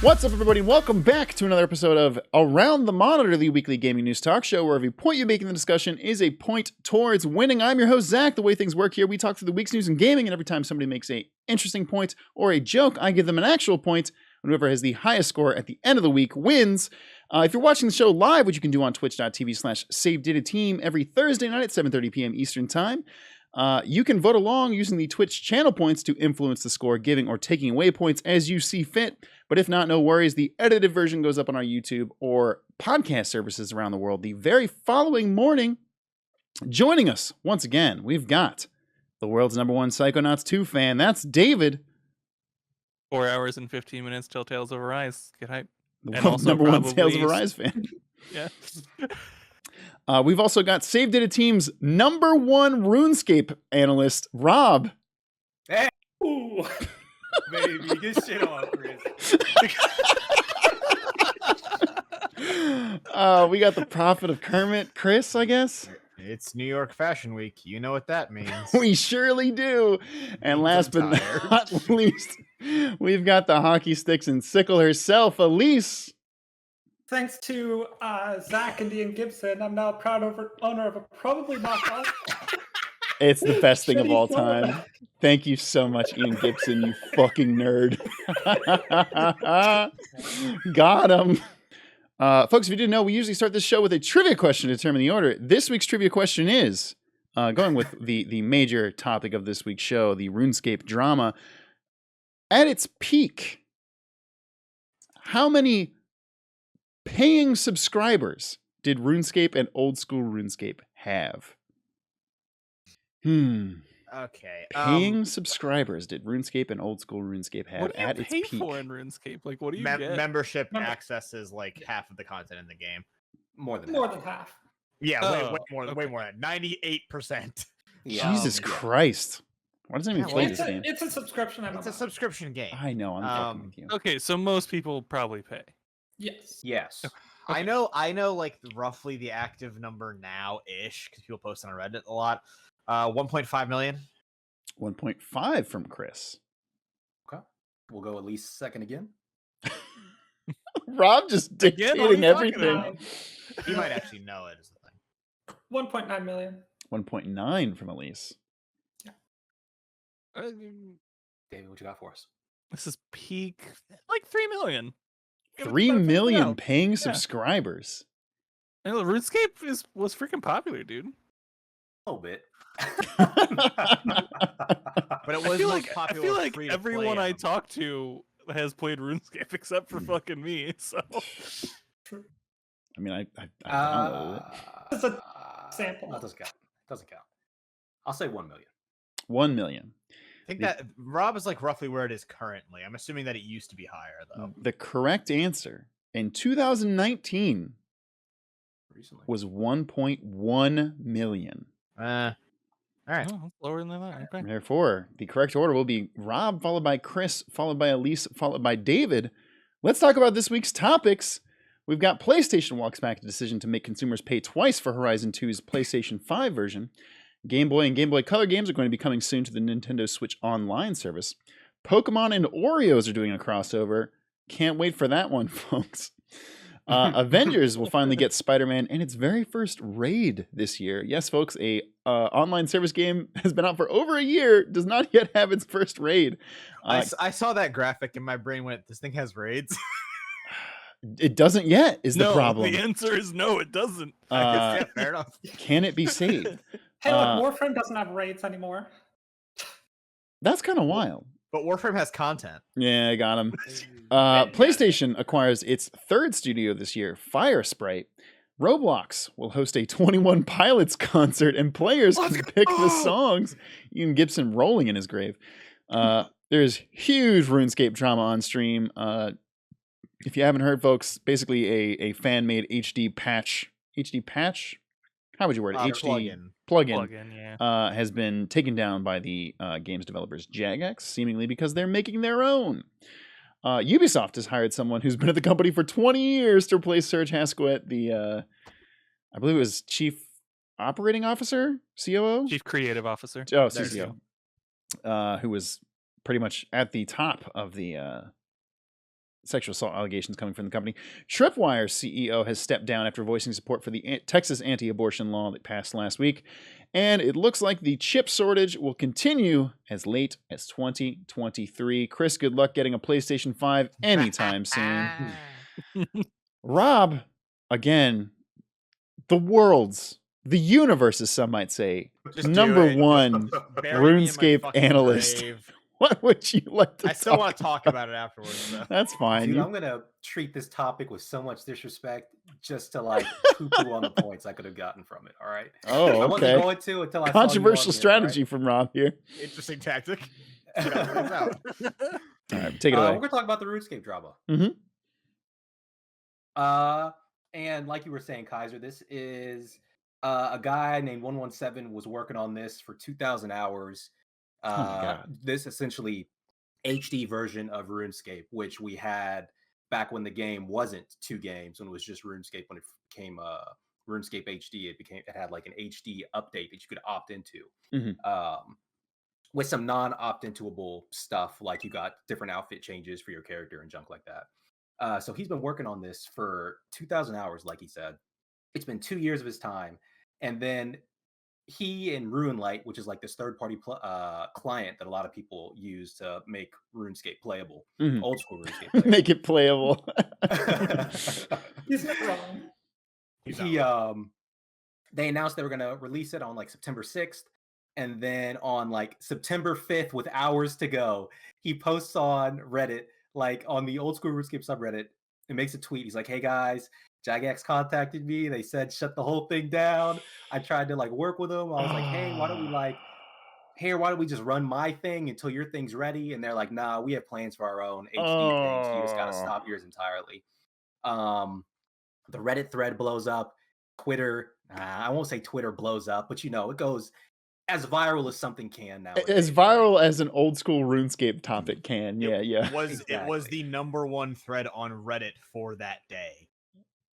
What's up, everybody? Welcome back to another episode of Around the Monitor, the weekly gaming news talk show, where every point you make in the discussion is a point towards winning. I'm your host, Zach. The way things work here, we talk through the week's news in gaming, and every time somebody makes a interesting point or a joke, I give them an actual point. And whoever has the highest score at the end of the week wins. If you're watching the show live, which you can do on twitch.tv/SaveDataTeam every Thursday night at 7:30 p.m. Eastern Time, you can vote along using the Twitch channel points to influence the score, giving or taking away points as you see fit. But if not, no worries. The edited version goes up on our YouTube or podcast services around the world the very following morning. Joining us once again, we've got the world's #1 Psychonauts 2 fan. That's David. 4 hours and 15 minutes till Tales of Arise. Get hype. The world's #1 Tales of Arise fan. Yeah. We've also got Save Data Team's #1 RuneScape analyst, Rob. Hey. Ooh. Baby, get shit on, Chris. We got the prophet of Kermit, Chris, I guess. It's New York Fashion Week. You know what that means. We surely do. And last but not least, we've got the hockey sticks and sickle herself, Elise. Thanks to Zach and Ian Gibson, I'm now a proud owner of a probably not awesome. It's the best thing of all time. Thank you so much, Ian Gibson, you fucking nerd. Got him. Folks, if you didn't know, we usually start this show with a trivia question to determine the order. This week's trivia question is, going with the major topic of this week's show, the RuneScape drama. At its peak, how many paying subscribers did RuneScape and old school RuneScape have? Okay. Paying subscribers did RuneScape and old school RuneScape have at its peak? What do you pay for in RuneScape? Like, what do you get? Membership accesses like half of the content in the game. More than half. Yeah, way more than 98%. Yeah. Jesus Christ. Why doesn't anyone play this game? It's a subscription. It's a subscription game. I know, I'm fucking with you. Okay, so most people probably pay. Yes. Okay. I know like roughly the active number now-ish, because people post on Reddit a lot. 1.5 million. 1.5 from Chris. Okay. We'll go at least second again. Rob just dictating everything. You might actually know it is the thing. 1.9 million. 1.9 from Elise. David, what you got for us? This is peak, like 3 million. 3 million paying subscribers. And RuneScape was freaking popular, dude. A little bit. But it was I feel like everyone I talk to has played RuneScape except for fucking me. So I mean, I downloaded it. It's a sample. That doesn't count. I'll say 1 million. 1 million. I think that Rob is like roughly where it is currently. I'm assuming that it used to be higher though. The correct answer in 2019 Recently was 1.1 million. All right. oh, lower than that. Okay. Therefore, the correct order will be Rob, followed by Chris, followed by Elise, followed by David. Let's talk about this week's topics. We've got PlayStation walks back a decision to make consumers pay twice for Horizon 2's PlayStation 5 version. Game Boy and Game Boy Color games are going to be coming soon to the Nintendo Switch Online service. Pokemon and Oreos are doing a crossover. Can't wait for that one, folks. Avengers will finally get Spider-Man in its very first raid this year. Yes, folks, a online service game has been out for over a year, does not yet have its first raid. I saw that graphic and my brain went, this thing has raids? It doesn't yet, is the problem. The answer is no, it doesn't. Yeah, fair enough. Can it be saved? Hey, look, Warframe doesn't have raids anymore. That's kind of wild. But Warframe has content. Yeah, I got him. PlayStation acquires its third studio this year, Fire Sprite. Roblox will host a 21 Pilots concert, and players can pick the songs. Ian Gibson rolling in his grave. There's huge RuneScape drama on stream. If you haven't heard, folks, basically a fan-made HD patch. How would you word it? HD plugin Yeah. has been taken down by the games developers Jagex, seemingly because they're making their own. Ubisoft has hired someone who's been at the company for 20 years to replace Serge Hasquet, the I believe it was Chief Operating Officer, COO? Chief Creative Officer. Oh, CCO. Who was pretty much at the top of the sexual assault allegations coming from the company. Tripwire CEO has stepped down after voicing support for the Texas anti-abortion law that passed last week. And it looks like the chip shortage will continue as late as 2023. Chris, good luck getting a PlayStation 5 anytime soon. Rob, again, the universe, as some might say, Just do number it. one Bury me in my RuneScape fucking analyst. grave. What would you like to I still want to talk about it afterwards, though. That's fine. Dude, You- I'm gonna treat this topic with so much disrespect just to like poo-poo on the points I could have gotten from it. All right. I oh, wasn't okay. going to until I saw you on Controversial here, strategy from Rob here. Interesting tactic. all See how it plays out. All right, take it We're away. gonna talk about the RuneScape drama. Mhm. And like you were saying, Kaiser, this is a guy named 117 was working on this for 2,000 hours. Oh my God. This essentially HD version of RuneScape, which we had back when the game wasn't 2 games, when it was just RuneScape. When it became RuneScape HD, it had like an HD update that you could opt into. With some non-opt intoable stuff, like you got different outfit changes for your character and junk like that. So he's been working on this for 2,000 hours, like he said. It's been 2 years of his time, and then he and RuneLite, which is like this third-party client that a lot of people use to make RuneScape playable, old school RuneScape playable. Make it playable. He's not wrong. They announced they were going to release it on like September 6th. And then on like September 5th, with hours to go, he posts on Reddit, like on the old school RuneScape subreddit, and makes a tweet. He's like, "Hey guys, Jagex contacted me. They said shut the whole thing down. I tried to like work with them. I was like, hey, why don't we just run my thing until your thing's ready?" And they're like, "Nah, we have plans for our own HD thing. So you just gotta stop yours entirely." The Reddit thread blows up. Twitter, I won't say Twitter blows up, but you know, it goes as viral as something can now. As viral as an old school RuneScape topic can. Yeah. It was Exactly. the #1 thread on Reddit for that day.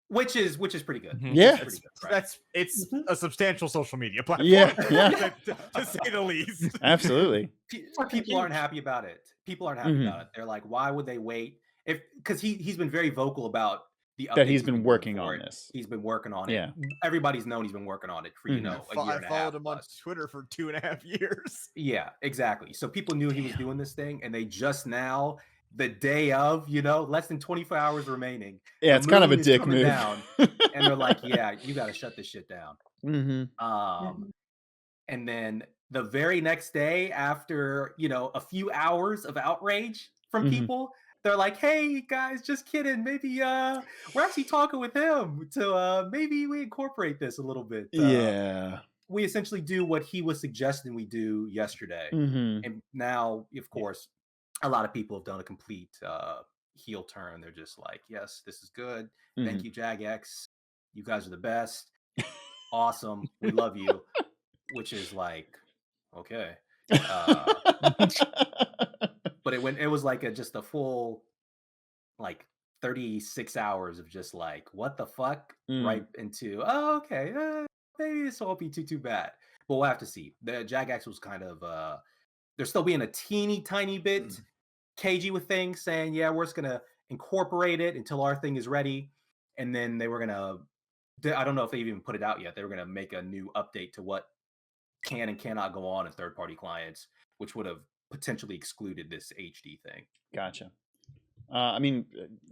Which is pretty good. Yeah. Pretty good, right? It's a substantial social media platform. Yeah. to say the least. Absolutely. People aren't happy about it. People aren't happy about it. They're like, why would they wait? Because he's been very vocal about the That he's updates been doing working for on it. this. He's been working on it. Yeah. Everybody's known he's been working on it for a year and a I half. followed him on plus. Twitter for 2.5 years. Yeah, exactly. So people knew he was doing this thing, and they just now, the day of, less than 24 hours remaining. Yeah, it's kind of a moon is dick coming move. down, and they're like, "Yeah, you got to shut this shit down." And then the very next day, after a few hours of outrage from people, they're like, "Hey guys, just kidding. Maybe we're actually talking with him to maybe we incorporate this a little bit." Yeah. We essentially do what he was suggesting we do yesterday. And now, of course, a lot of people have done a complete heel turn. They're just like, "Yes, this is good. Thank you, Jagex. You guys are the best. Awesome. We love you." Which is like, okay. But it was like just a full like 36 hours of just like, what the fuck? Right into, oh, okay, maybe this won't be too bad. But we'll have to see. The Jagex was kind of they're still being a teeny tiny bit cagey with things, saying, yeah, we're just gonna incorporate it until our thing is ready. And then they were gonna, I don't know if they even put it out yet. They were gonna make a new update to what can and cannot go on in third-party clients, which would have potentially excluded this HD thing. Gotcha. I mean,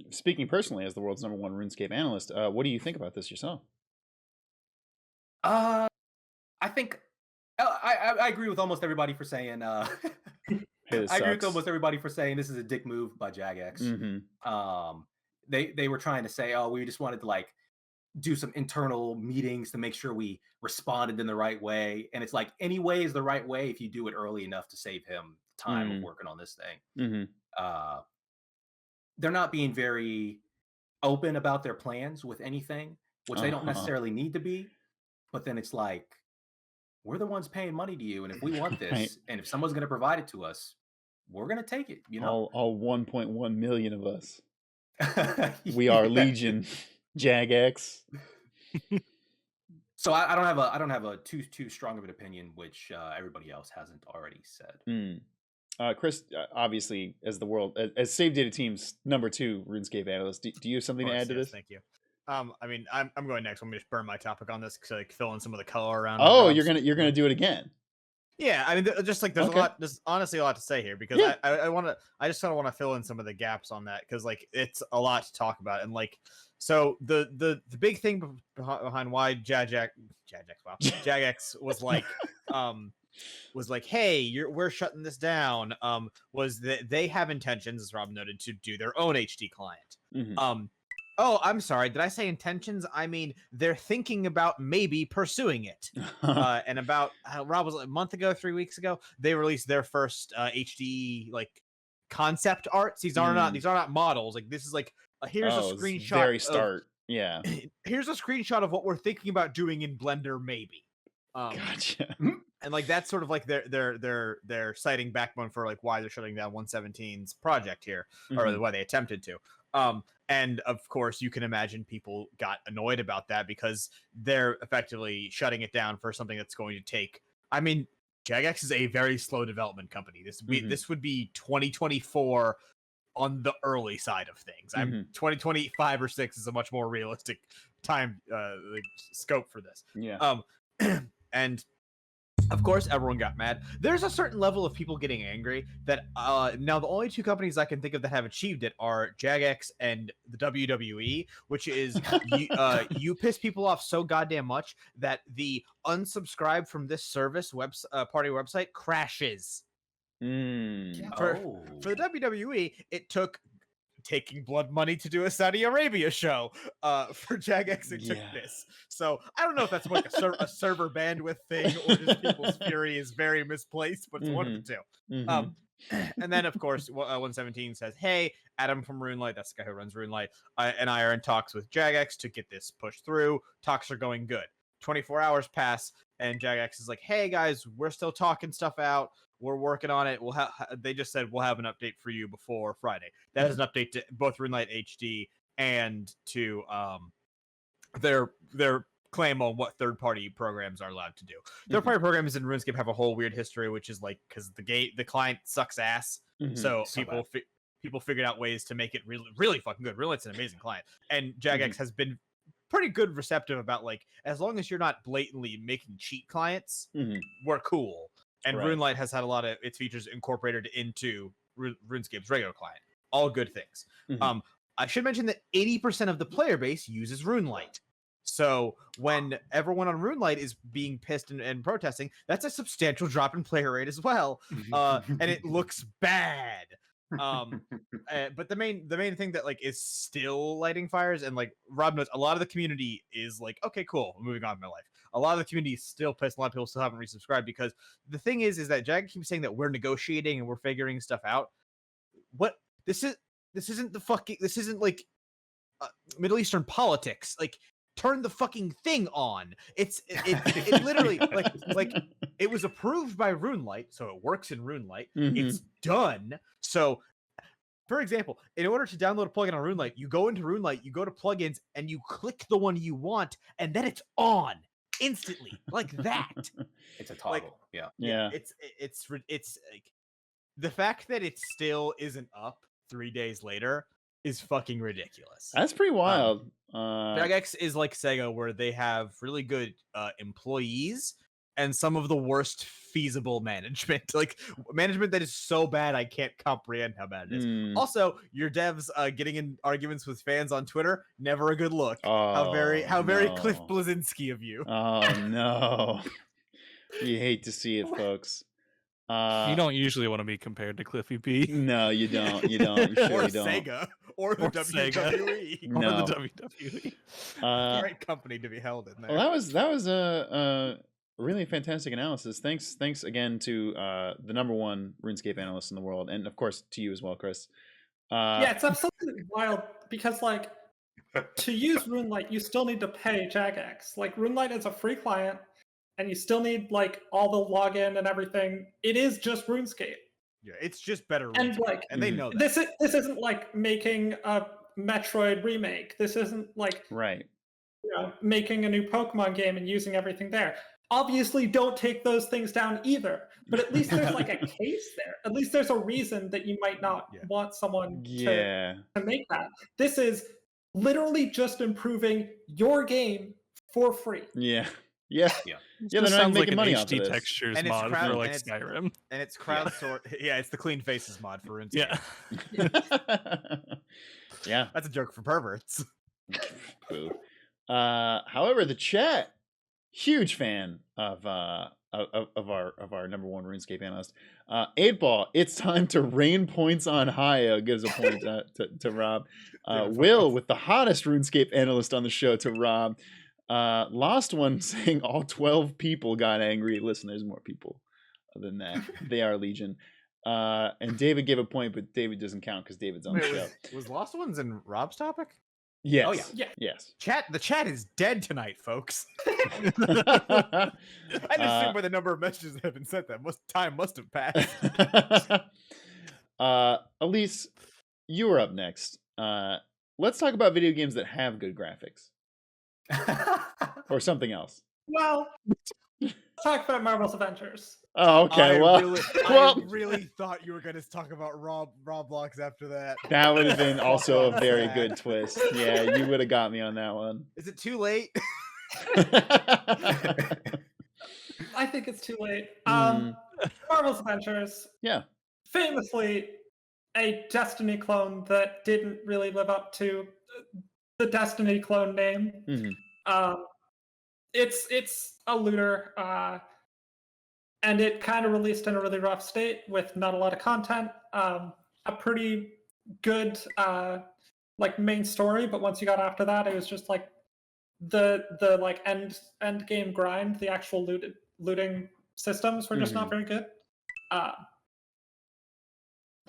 speaking personally as the world's #1 RuneScape analyst, what do you think about this yourself? I think I agree with almost everybody for saying I agree with almost everybody for saying this is a dick move by Jagex. They were trying to say, oh, we just wanted to like do some internal meetings to make sure we responded in the right way. And it's like, any way is the right way if you do it early enough to save him time of working on this thing. They're not being very open about their plans with anything, which they don't necessarily need to be. But then it's like, we're the ones paying money to you. And if we want this, right. And if someone's going to provide it to us, we're going to take it, All 1.1 million of us. We are Legion. Jagex. So I don't have a too strong of an opinion, which everybody else hasn't already said. Chris, obviously, as the world as Save Data Team's #2 RuneScape analyst, do you have something to add to this? Thank you. I mean, I'm going next. Let me just burn my topic on this to like fill in some of the color around. Oh, you're gonna do it again. Yeah, I mean, just like there's a lot. There's honestly a lot to say here because I just kind of want to fill in some of the gaps on that because like it's a lot to talk about and like so the big thing behind why Jagex was like, hey, we're shutting this down. Was that they have intentions, as Rob noted, to do their own HD client. Mm-hmm. Oh, I'm sorry. Did I say intentions? I mean, they're thinking about maybe pursuing it. And about Rob was a month ago, 3 weeks ago, they released their first HD like concept arts. These are not models. Like this is like here's a screenshot. Very start. Yeah. Here's a screenshot of what we're thinking about doing in Blender, maybe. Gotcha. And like that's sort of like their citing backbone for like why they're shutting down 117's project here, or why they attempted to. And of course, you can imagine people got annoyed about that because they're effectively shutting it down for something that's going to take. I mean, Jagex is a very slow development company. This would be 2024 on the early side of things. 2025 or 6 is a much more realistic time scope for this. Yeah. And of course, everyone got mad. There's a certain level of people getting angry that now the only 2 companies I can think of that have achieved it are Jagex and the WWE, which is you piss people off so goddamn much that the unsubscribe from this service party website crashes. For the WWE, it took taking blood money to do a Saudi Arabia show. For Jagex, it took this. So I don't know if that's like a server bandwidth thing or just people's fury is very misplaced, but it's one of the 2. And then, of course, 117 says, hey, Adam from RuneLight, that's the guy who runs RuneLight, and I are in talks with Jagex to get this pushed through. Talks are going good. 24 hours pass, and Jagex is like, hey, guys, we're still talking stuff out. We're working on it. They just said we'll have an update for you before Friday. That is an update to both RuneLight HD and to their claim on what third-party programs are allowed to do. Third-party programs in RuneScape have a whole weird history, which is like because the client sucks ass, so people figured out ways to make it really, really fucking good. RuneLight's an amazing client, and Jagex has been pretty good receptive about like as long as you're not blatantly making cheat clients, we're cool. And RuneLight has had a lot of its features incorporated into RuneScape's regular client. All good things. I should mention that 80% of the player base uses RuneLight. So when everyone on RuneLight is being pissed and protesting, that's a substantial drop in player rate as well. And it looks bad. But the main thing that like is still lighting fires, and like Rob knows, a lot of the community is like, okay, cool, I'm moving on in my life. A lot of the community is still pissed. A lot of people still haven't resubscribed because the thing is that Jag keeps saying that we're negotiating and we're figuring stuff out. What this isn't like Middle Eastern politics. Like, turn the fucking thing on. It literally like it was approved by RuneLight, so it works in RuneLight. It's done. So, for example, in order to download a plugin on RuneLight, you go into RuneLight, you go to plugins, and you click the one you want, and then it's on instantly, like that. It's a toggle. Like, yeah. It's like the fact that it still isn't up 3 days later is fucking ridiculous. That's pretty wild. Jagex is like Sega, where they have really good employees and some of the worst feasible management. Like management that is so bad I can't comprehend how bad it is. Also, your devs getting in arguments with fans on Twitter, never a good look. How very Cliff Blazinski of you. Oh no. You hate to see it, folks. You don't usually want to be compared to Cliffy B. No, you don't. You don't. You surely or don't. Sega. Or the WWE. Or No. the WWE. Great company to be held in there. Well, that was a really fantastic analysis. Thanks again to the #1 RuneScape analyst in the world, and of course to you as well, Chris. Yeah, it's absolutely wild because like to use RuneLight, you still need to pay Jagex. Like RuneLight is a free client, and you still need like all the login and everything. It is just RuneScape. Yeah, it's just better. And like, and they know that. This isn't like making a Metroid remake. This isn't like right. Making a new Pokemon game and using everything there. obviously don't take those things down either. But at least there's like a case there. At least there's a reason that you might not want someone to make that. This is literally just improving your game for free. Yeah. It just sounds like an HD textures and mod for like Skyrim. And it's crowdsourced. Yeah, it's the Clean Faces mod for RuneScape. Yeah. Yeah. That's a joke for perverts. Boo. However, the chat, huge fan of our number one RuneScape analyst, 8ball. It's time to rain points on Haya. Gives a point to Rob. Will with the hottest RuneScape analyst on the show to Rob. Lost one saying all 12 people got angry. Listen, there's more people than that. They are legion. And David gave a point, but David doesn't count because David's on the show. Was Lost Ones in Rob's topic? Yes. Oh yeah. Yes. The chat is dead tonight, folks. I just assume by the number of messages that have been sent, that time must have passed. Elise, you are up next. Let's talk about video games that have good graphics. Or something else. Well, let's talk about Marvel's Avengers. Oh, okay. I really thought you were going to talk about Roblox after that. That would have been also a very good twist. Yeah, you would have got me on that one. Is it too late? I think it's too late. Marvel's Avengers. Yeah. Famously, a Destiny clone that didn't really live up to the Destiny clone name. It's a looter, and it kind of released in a really rough state with not a lot of content. A pretty good like main story, but once you got after that, it was just like the like end game grind. The actual looting systems were just not very good.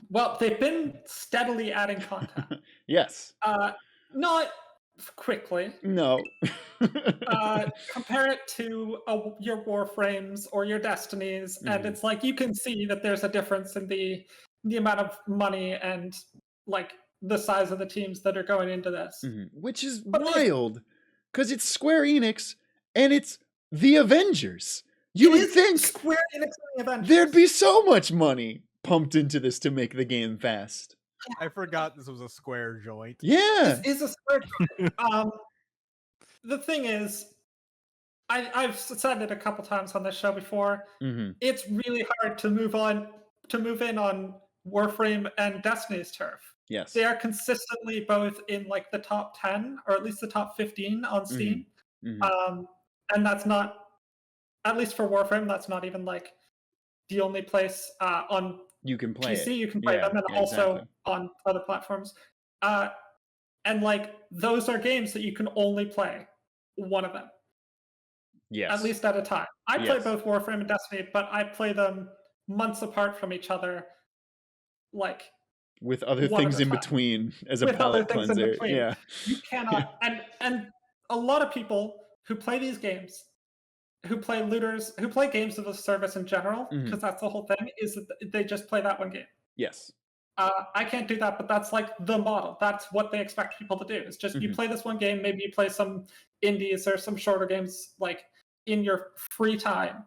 Well, they've been steadily adding content. Yes. Not quickly. No. Compare it to your Warframes or your Destinies, and it's like you can see that there's a difference in the amount of money and like the size of the teams that are going into this. Which is wild, because it's Square Enix and it's the Avengers. You would think Square Enix and the Avengers. There'd be so much money pumped into this to make the game fast. I forgot this was a Square joint. Yeah. This is a Square joint. The thing is, I've said it a couple times on this show before. It's really hard to move in on Warframe and Destiny's turf. Yes. They are consistently both in like the top 10 or at least the top 15 on Steam. And that's not, at least for Warframe, that's not even like the only place on you can play PC. it. You can play them, and also exactly. on other platforms. And like those are games that you can only play one of them. Yes. At least at a time. I play both Warframe and Destiny, but I play them months apart from each other. Like with other things in between as a palate cleanser. Yeah. You cannot and a lot of people who play these games, who play looters, who play games of the service in general, because that's the whole thing, is that they just play that one game. Yes. I can't do that, but that's like the model. That's what they expect people to do. It's just you play this one game, maybe you play some indies or some shorter games like in your free time.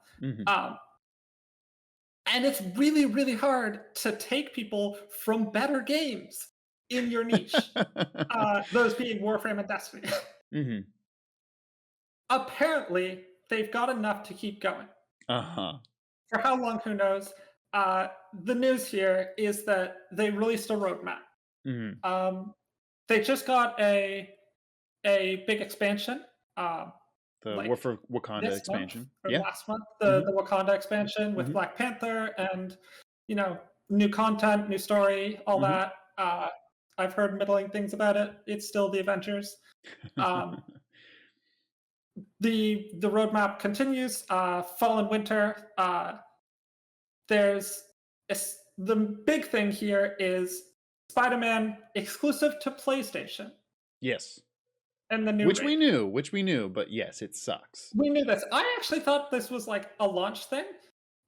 And it's really, really hard to take people from better games in your niche. Those being Warframe and Destiny. Apparently, they've got enough to keep going. For how long, who knows? The news here is that they released a roadmap. They just got a big expansion. The like War for Wakanda expansion. Last month, the Wakanda expansion with Black Panther and, you know, new content, new story, all that. I've heard middling things about it. It's still the Avengers. The roadmap continues. Fall and winter. There's the big thing here is Spider-Man exclusive to PlayStation. Yes. And the new which we knew, but yes, it sucks. We knew this. I actually thought this was like a launch thing.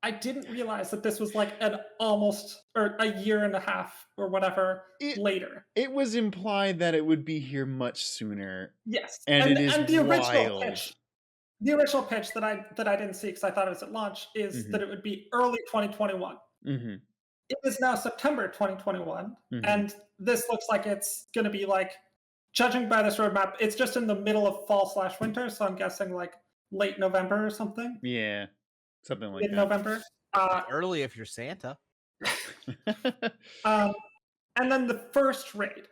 I didn't realize that this was like an almost or a year and a half or whatever later. It was implied that it would be here much sooner. Yes, and it is the original wild. pitch. the original pitch that I didn't see because I thought it was at launch is that it would be early 2021. It is now September 2021, and this looks like it's going to be like, judging by this roadmap, it's just in the middle of fall/winter, so I'm guessing like late November or something. Yeah, something like Mid-November. Early if you're Santa. And then the first raid.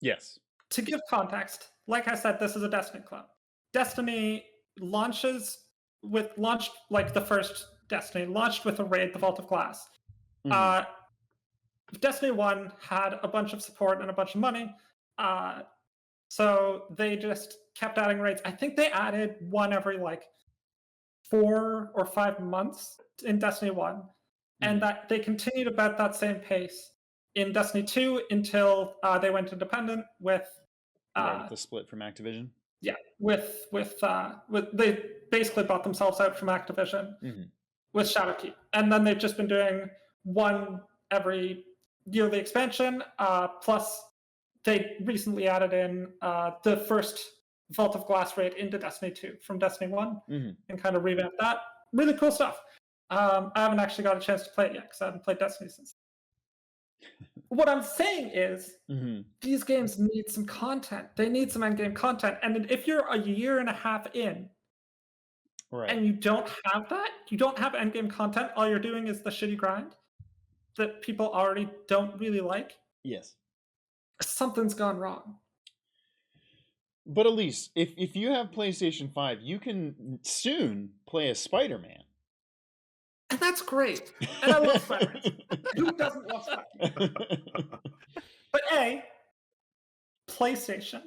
Yes. To give context, like I said, this is a Destiny clone. Destiny launched like the first Destiny launched with a raid, the Vault of Glass. Destiny 1 had a bunch of support and a bunch of money, so they just kept adding raids. I think they added one every like 4 or 5 months in Destiny 1, and that they continued about that same pace in Destiny 2 until they went independent with the split from Activision. Yeah, with they basically bought themselves out from Activision with Shadowkeep, and then they've just been doing one every yearly expansion. Plus, they recently added in the first Vault of Glass raid into Destiny 2 from Destiny 1 and kind of revamped that. Really cool stuff. I haven't actually got a chance to play it yet because I haven't played Destiny since. What I'm saying is these games need some content. They need some endgame content. And if you're a year and a half in and you don't have that, you don't have endgame content, all you're doing is the shitty grind that people already don't really like. Yes. Something's gone wrong. But Elise, if you have PlayStation 5, you can soon play as Spider-Man. And that's great. And I love Spider-Man. Who doesn't love Spider-Man? But PlayStation.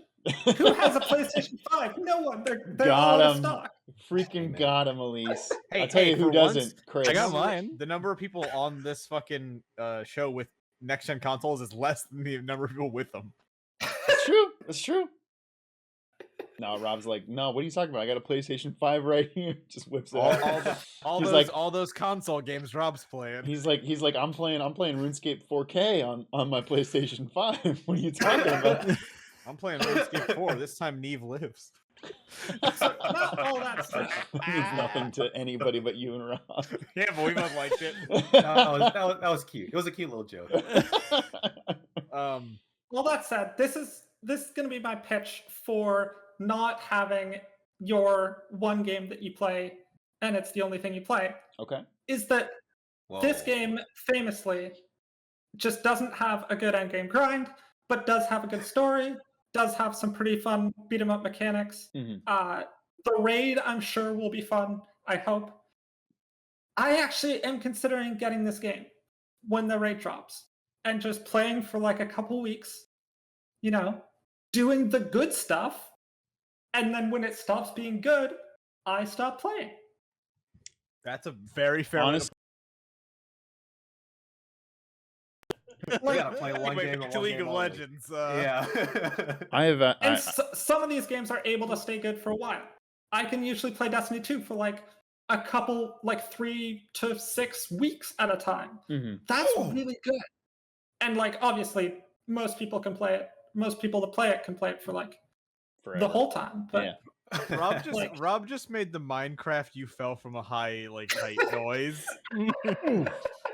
Who has a PlayStation 5? No one. They're all out of stock. Freaking got him, Elise. Hey, I'll tell you who doesn't, Chris. I got mine. The number of people on this fucking show with next-gen consoles is less than the number of people with them. That's true. That's true. No, Rob's like, no, what are you talking about? I got a PlayStation 5 right here. Just whips it out. All those console games Rob's playing. He's like, I'm playing RuneScape 4K on my PlayStation 5. What are you talking about? I'm playing RuneScape 4. This time Neve lives. So not all that stuff. Means nothing to anybody but you and Rob. Yeah, but we both liked it. That was cute. It was a cute little joke. All that said, this is going to be my pitch for not having your one game that you play and it's the only thing you play. Okay. Is that this game famously just doesn't have a good endgame grind, but does have a good story, does have some pretty fun beat 'em up mechanics. The raid, I'm sure, will be fun, I hope. I actually am considering getting this game when the raid drops and just playing for like a couple weeks, doing the good stuff. And then when it stops being good, I stop playing. That's a very fair. Honest. We gotta play one game to League of Legends. Yeah. I have. Some of these games are able to stay good for a while. I can usually play Destiny 2 for like a couple, like 3 to 6 weeks at a time. That's really good. And like, obviously, most people can play it. Most people that play it can play it for like forever. The whole time. But Rob just made the Minecraft you fell from a height noise.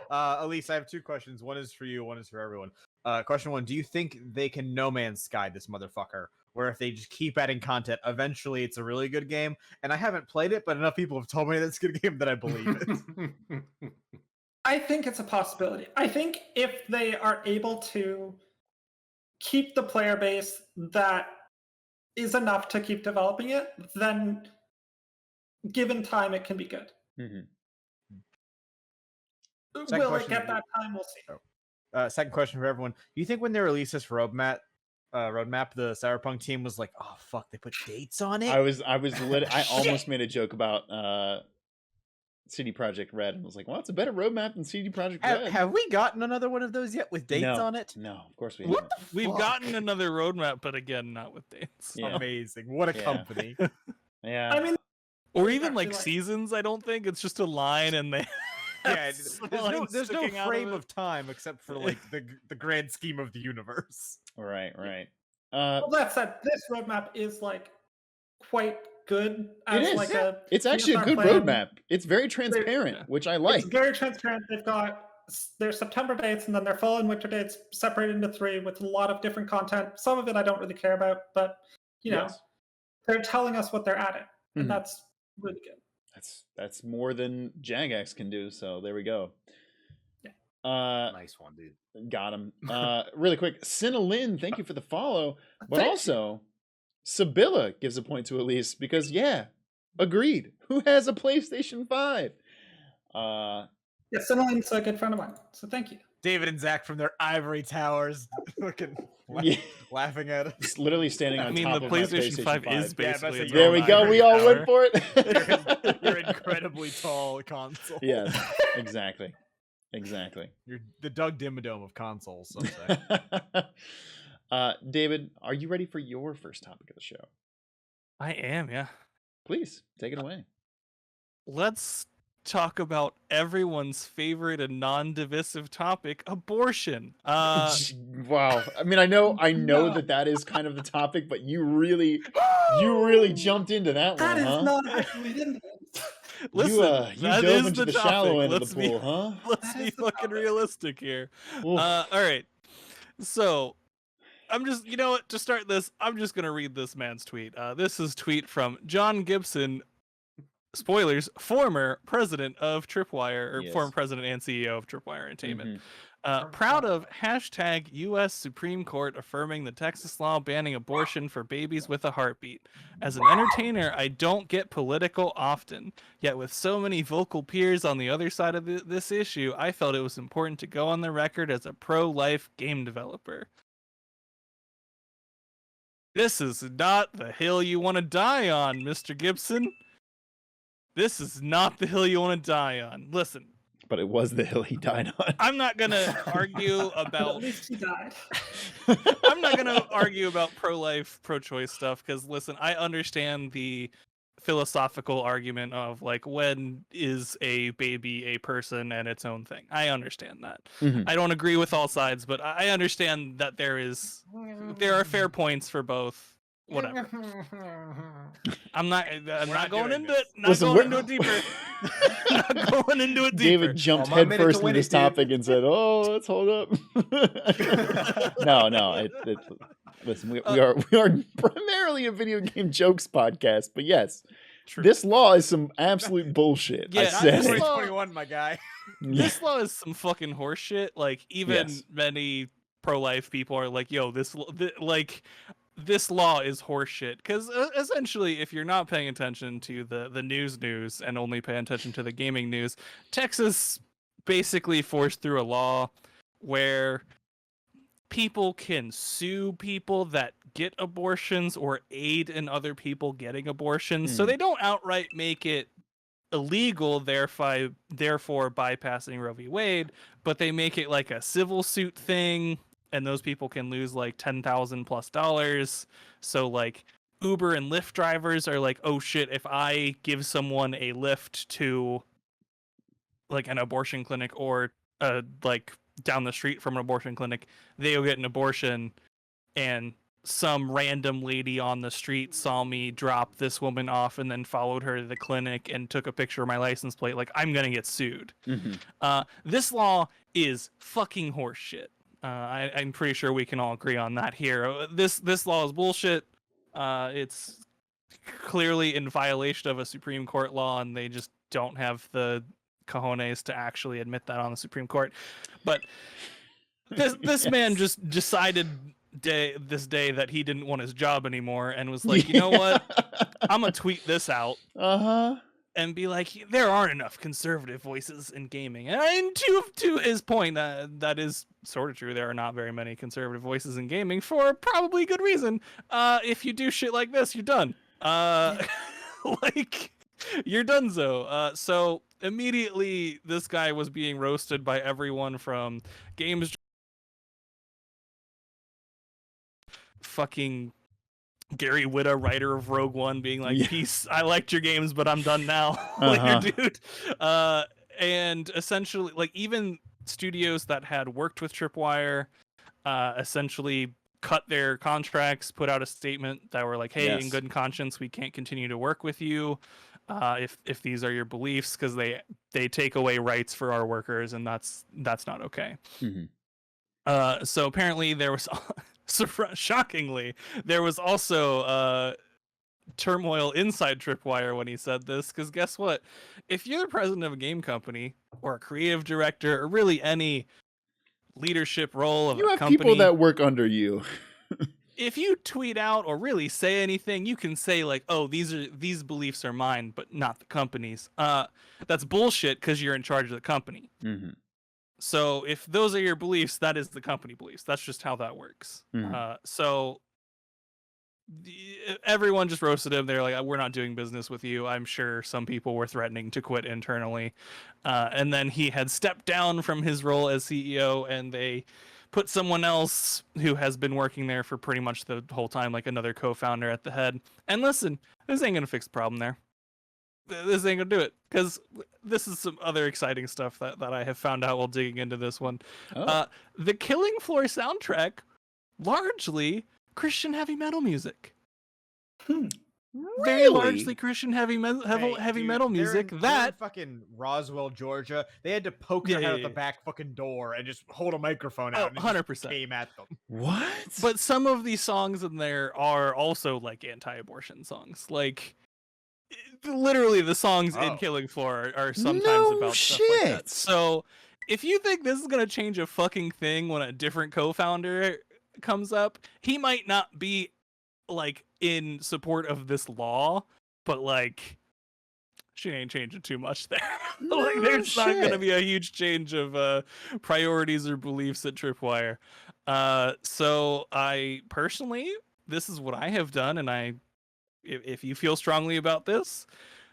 Elise, I have 2 questions. One is for you, one is for everyone. Question 1, do you think they can No Man's Sky this motherfucker? Where if they just keep adding content, eventually it's a really good game? And I haven't played it, but enough people have told me that it's a good game that I believe it. I think it's a possibility. I think if they are able to keep the player base that is enough to keep developing it, then given time, it can be good. Will it get that time? We'll see. Second question for everyone. Do you think when they release this roadmap, the Cyberpunk team was like, oh, fuck, they put dates on it? I almost made a joke about CD Projekt Red and was like, well, it's a better roadmap than CD Projekt Red. Have we gotten another one of those yet with dates on it? No, of course we haven't. We've gotten another roadmap, but again, not with dates. Yeah. Amazing. What a company. Yeah. I mean, or even like seasons, I don't think. It's just a line and they... Yeah, there's no frame of time except for like the grand scheme of the universe. Right. Well, that said, this roadmap is like quite good It as is. like a. It's actually a CSR good plan. roadmap. It's very transparent, which I like. It's very transparent. They've got their September dates and then their fall and winter dates separated into 3 with a lot of different content. Some of it I don't really care about, but you know, they're telling us what they're adding, and that's really good. That's more than Jagex can do. So there we go. Yeah. Nice one, dude. Got him. Really quick, Cinelin, thank you for the follow. But also, Sibylla gives a point to Elise because agreed. Who has a PlayStation 5? Yeah, Cinelin's a good friend of mine, so thank you. David and Zach from their ivory towers, looking laughing at us. It's literally standing on top the of my PlayStation 5 is basically. Yeah, its there own we go. ivory We all tower. went for it. You're incredibly tall console. Yes, exactly. You're the Doug Dimmadome of consoles, some say. David, are you ready for your first topic of the show? I am, yeah. Please take it away. Let's talk about everyone's favorite and non-divisive topic, abortion. Wow. I mean, I know that is kind of the topic, but you really jumped into that That one, is huh? not actually in it. Listen, you that dove is into the shallow topic. end Let's of the pool, huh? Let's be fucking realistic here. Oof. All right. So, I'm just, you know what, to start this, I'm just going to read this man's tweet. This is a tweet from John Gibson, spoilers, former president of Tripwire, or former president and CEO of Tripwire Entertainment. Proud of hashtag U.S. Supreme Court affirming the Texas law banning abortion for babies with a heartbeat. As an entertainer, I don't get political often. Yet with so many vocal peers on the other side of this issue, I felt it was important to go on the record as a pro-life game developer. This is not the hill you want to die on, Mr. Gibson. This is not the hill you want to die on. Listen. But it was the hill he died on. I'm not going to argue about... At least he died. I'm not going to argue about pro-life, pro-choice stuff, because, listen, I understand the philosophical argument of, like, when is a baby a person and its own thing. I understand that. I don't agree with all sides, but I understand that there are fair points for both. Whatever. I'm not going into it. Not going into it deeper. Not going into it deeper. David jumped headfirst into this topic and said, "Oh, let's hold up." No. Listen, we are primarily a video game jokes podcast, but yes, this law is some absolute bullshit. Yeah, I said 2021, my guy. This law is some fucking horseshit. Like, even many pro-life people are like, "Yo, this law is horseshit," because essentially, if you're not paying attention to the news and only pay attention to the gaming news, Texas basically forced through a law where people can sue people that get abortions or aid in other people getting abortions. So they don't outright make it illegal, therefore bypassing Roe v. Wade, but they make it like a civil suit thing. And those people can lose like $10,000+. So like Uber and Lyft drivers are like, oh shit, if I give someone a lift to like an abortion clinic or like down the street from an abortion clinic, they'll get an abortion, and some random lady on the street saw me drop this woman off and then followed her to the clinic and took a picture of my license plate, like, I'm gonna get sued. This law is fucking horseshit. I'm pretty sure we can all agree on that here. This law is bullshit. It's clearly in violation of a Supreme Court law, and they just don't have the cojones to actually admit that on the Supreme Court. But this man just decided this day that he didn't want his job anymore and was like, you know what? I'm gonna tweet this out. And be like, there aren't enough conservative voices in gaming. And to his point, that is sort of true. There are not very many conservative voices in gaming for probably good reason. If you do shit like this, you're done. Like, you're donezo. So immediately, this guy was being roasted by everyone from games, fucking Gary Whitta, writer of Rogue One, being like, peace, I liked your games, but I'm done now. Later, dude. And essentially, like, even studios that had worked with Tripwire essentially cut their contracts, put out a statement that were like, hey, in Yes. good conscience, we can't continue to work with you if these are your beliefs, because they take away rights for our workers, and that's not okay. Mm-hmm. So apparently there was, shockingly, there was also turmoil inside Tripwire when he said this, because guess what? If you're the president of a game company or a creative director or really any leadership role of You a have company, people that work under you. if you tweet out or really say anything, you can say like, oh, these beliefs are mine, but not the company's. That's bullshit, because you're in charge of the company. Mm-hmm. So if those are your beliefs, that is the company beliefs. That's just how that works. Mm-hmm. So everyone just roasted him. They're like, we're not doing business with you. I'm sure some people were threatening to quit internally. And then he had stepped down from his role as CEO, and they put someone else who has been working there for pretty much the whole time, like another co-founder at the head. And listen, this ain't going to fix the problem there. This ain't going to do it, because this is some other exciting stuff that I have found out while digging into this one. Oh. The Killing Floor soundtrack, largely Christian heavy metal music. Very largely Christian heavy metal music. They're in fucking Roswell, Georgia. They had to poke their head out the back fucking door and just hold a microphone out. Oh, and 100% came at them. What? But some of these songs in there are also like anti-abortion songs. Like, literally, the songs in Killing Floor are sometimes about stuff like that. So, if you think this is gonna change a fucking thing when a different co-founder comes up, he might not be like in support of this law, but like, she ain't changing too much there. Like, there's not gonna be a huge change of priorities or beliefs at Tripwire. So I personally, this is what I have done, and if you feel strongly about this,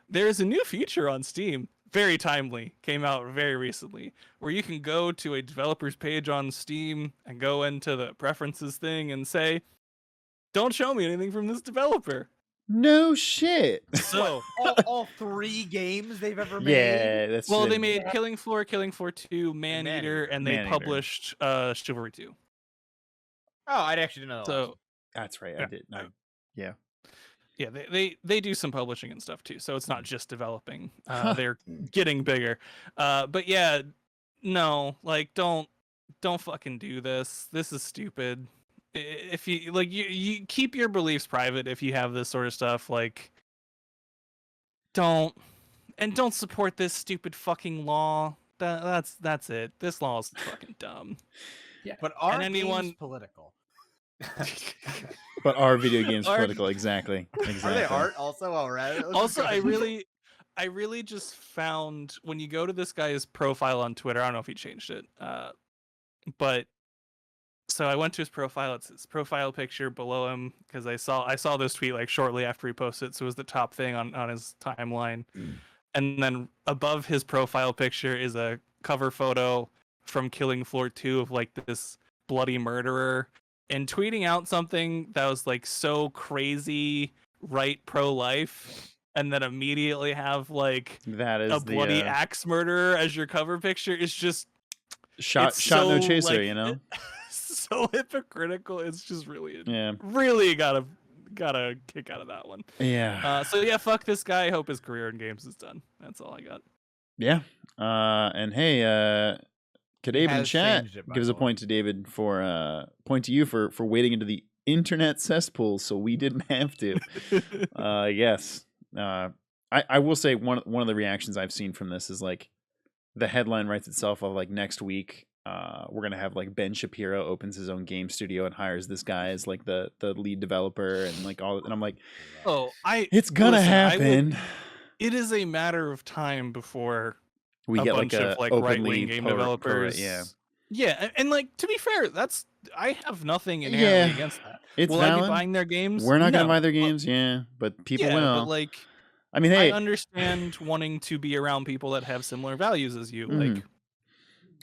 there's a new feature on Steam, very timely, came out very recently, where you can go to a developer's page on Steam and go into the preferences thing and say, don't show me anything from this developer. No shit. So all 3 games they've ever made. Yeah, that's well, they made Killing Floor 2, Maneater, and they Maneater. published Chivalry 2. Oh, I actually didn't know that. So that's right. I did. Yeah. Yeah, they do some publishing and stuff too, so it's not just developing. They're getting bigger. But yeah, no, like don't fucking do this. This is stupid. If you like, you keep your beliefs private if you have this sort of stuff. Like, don't support this stupid fucking law. That's it. This law is fucking dumb. Yeah, but are games political? But are video games political? Exactly. Are they art also? All right. Also, I really just found, when you go to this guy's profile on Twitter, I don't know if he changed it, but so I went to his profile. It's his profile picture below him, because I saw this tweet like shortly after he posted it, so it was the top thing on his timeline. And then above his profile picture is a cover photo from Killing Floor 2 of like this bloody murderer, and tweeting out something that was like so crazy right pro-life, and then immediately have like that is a bloody axe murderer as your cover picture is just shot so, no chaser, like, you know. So hypocritical. It's just really Yeah. Really got a kick out of that one. Yeah. So yeah, fuck this guy. I hope his career in games is done. That's all I got. Yeah. And hey, Kadave in chat gives a point to David for point to you for wading into the internet cesspool, so we didn't have to. Yes. I will say one of the reactions I've seen from this is like the headline writes itself of like, next week we're gonna have like Ben Shapiro opens his own game studio and hires this guy as like the lead developer and like all, and I'm like, it's gonna happen. It is a matter of time before we get bunch like a of like openly right-wing game developers. Yeah, and like, to be fair, I have nothing inherently against that. It's will valid. I be buying their games? We're not gonna buy their games, but people will. But like, I mean, hey, I understand wanting to be around people that have similar values as you. Like,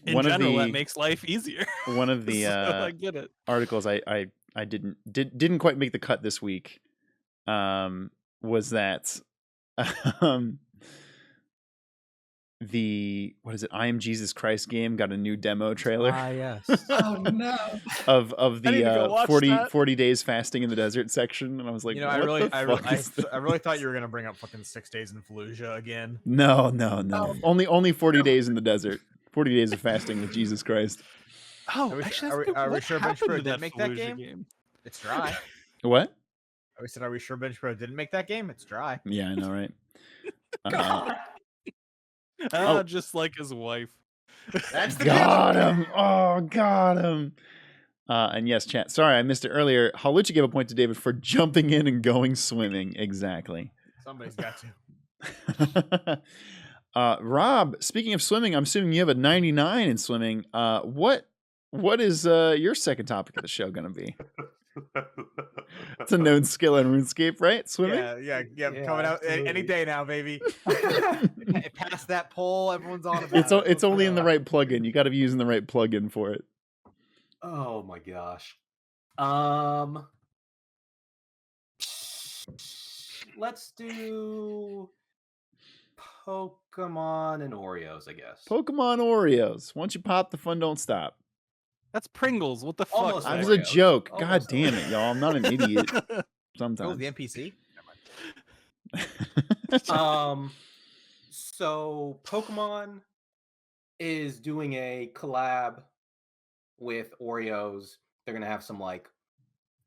in general, that makes life easier. One of the so I get it. Articles I didn't quite make the cut this week was that what is it? I Am Jesus Christ game got a new demo trailer. Yes. Oh no. of I need to go the watch 40 that. days fasting in the desert section, and I was like, You know, what I the really thought you were gonna bring up fucking 6 days in Fallujah again. No. Oh. Only 40 days in the desert. 40 days of fasting with Jesus Christ. Oh, actually, are we sure Bench Pro did didn't make that Fallujah game? It's dry. What? We said, are we sure Bench Pro didn't make that game? It's dry. Yeah, I know, right? God. Just like his wife. That's the Got him. Oh, got him. And yes, chat. Sorry, I missed it earlier. Halucha gave a point to David for jumping in and going swimming. Exactly. Somebody's got to. Rob, speaking of swimming, I'm assuming you have a 99 in swimming. What is your second topic of the show going to be? It's a known skill in RuneScape, right? Swimming? Yeah. Coming out any day now, baby. Past that poll, everyone's on about it. It's only in the right plugin. You got to be using the right plugin for it. Oh my gosh. Let's do Pokemon and Oreos, I guess. Pokemon Oreos. Once you pop, the fun don't stop. That's Pringles. What the Almost fuck? That was Oreos. a joke. God Almost damn it, y'all. I'm not an idiot. Oh, Sometimes. the NPC? So Pokemon is doing a collab with Oreos. They're gonna have some I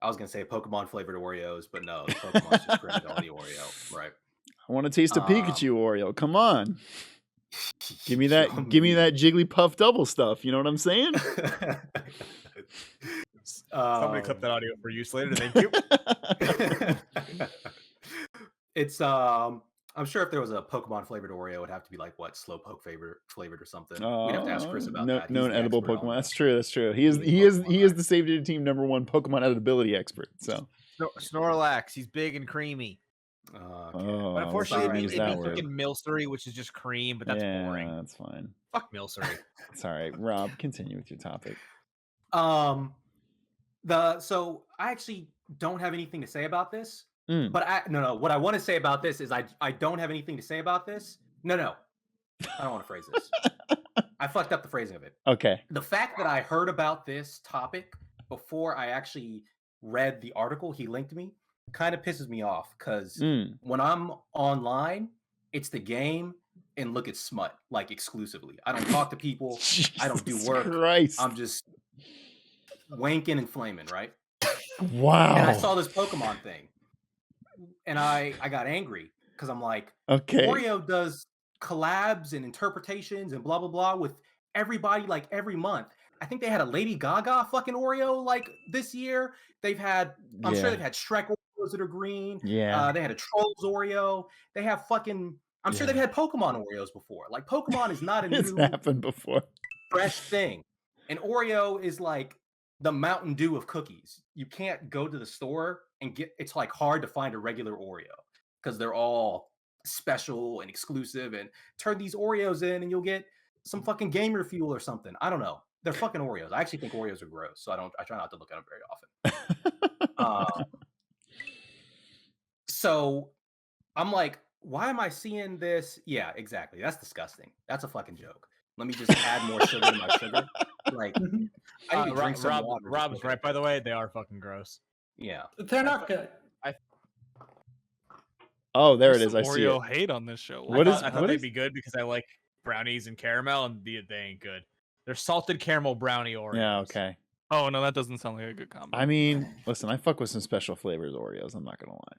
was gonna say Pokemon flavored Oreos, but no, Pokemon's just printed on the Oreo, right? I want to taste a Pikachu Oreo. Come on. Give me that Jigglypuff double stuff. You know what I'm saying? Somebody clip that audio for use later. Thank you. It's I'm sure if there was a Pokemon flavored Oreo, it would have to be Slowpoke flavored or something. We'd have to ask Chris about that. No edible expert on Pokemon. that. That's true. That's true. He is the Save Data Team #1 Pokemon edibility expert. So Snorlax, he's big and creamy. Oh, But unfortunately, use it'd be that word. fucking Milcery, which is just cream, but that's boring. That's fine. Fuck Milcery. It's all right. Rob, continue with your topic. So I actually don't have anything to say about this. But what I want to say about this is I don't have anything to say about this. No. I don't want to phrase this. I fucked up the phrasing of it. Okay. The fact that I heard about this topic before I actually read the article he linked me kind of pisses me off because when I'm online, it's the game and look at smut exclusively. I don't talk to people. I don't do work. Christ. I'm just wanking and flaming, right? Wow. And I saw this Pokemon thing, and I got angry because I'm like, okay, Oreo does collabs and interpretations and blah blah blah with everybody every month. I think they had a Lady Gaga fucking Oreo this year. They've had, I'm sure they've had Shrek Oreos that are green. Yeah. They had a Trolls Oreo. They have fucking, I'm sure they've had Pokemon Oreos before. Pokemon is not a it's new happened before. fresh thing. And Oreo is the Mountain Dew of cookies. You can't go to the store and it's hard to find a regular Oreo because they're all special and exclusive, and turn these Oreos in and you'll get some fucking gamer fuel or something. I don't know. They're fucking Oreos. I actually think Oreos are gross, so I try not to look at them very often. So I'm like, why am I seeing this? Yeah, exactly. That's disgusting. That's a fucking joke. Let me just add more sugar to my sugar. I need to drink some water. Rob's right, by the way. They are fucking gross. Yeah. They're not good. Oh, there There's it is. I some see it. Oreo hate on this show. What I thought they'd be good because I like brownies and caramel, and they ain't good. They're salted caramel brownie Oreos. Yeah, okay. Oh no, that doesn't sound like a good combo. I mean, listen, I fuck with some special flavors Oreos. I'm not gonna lie.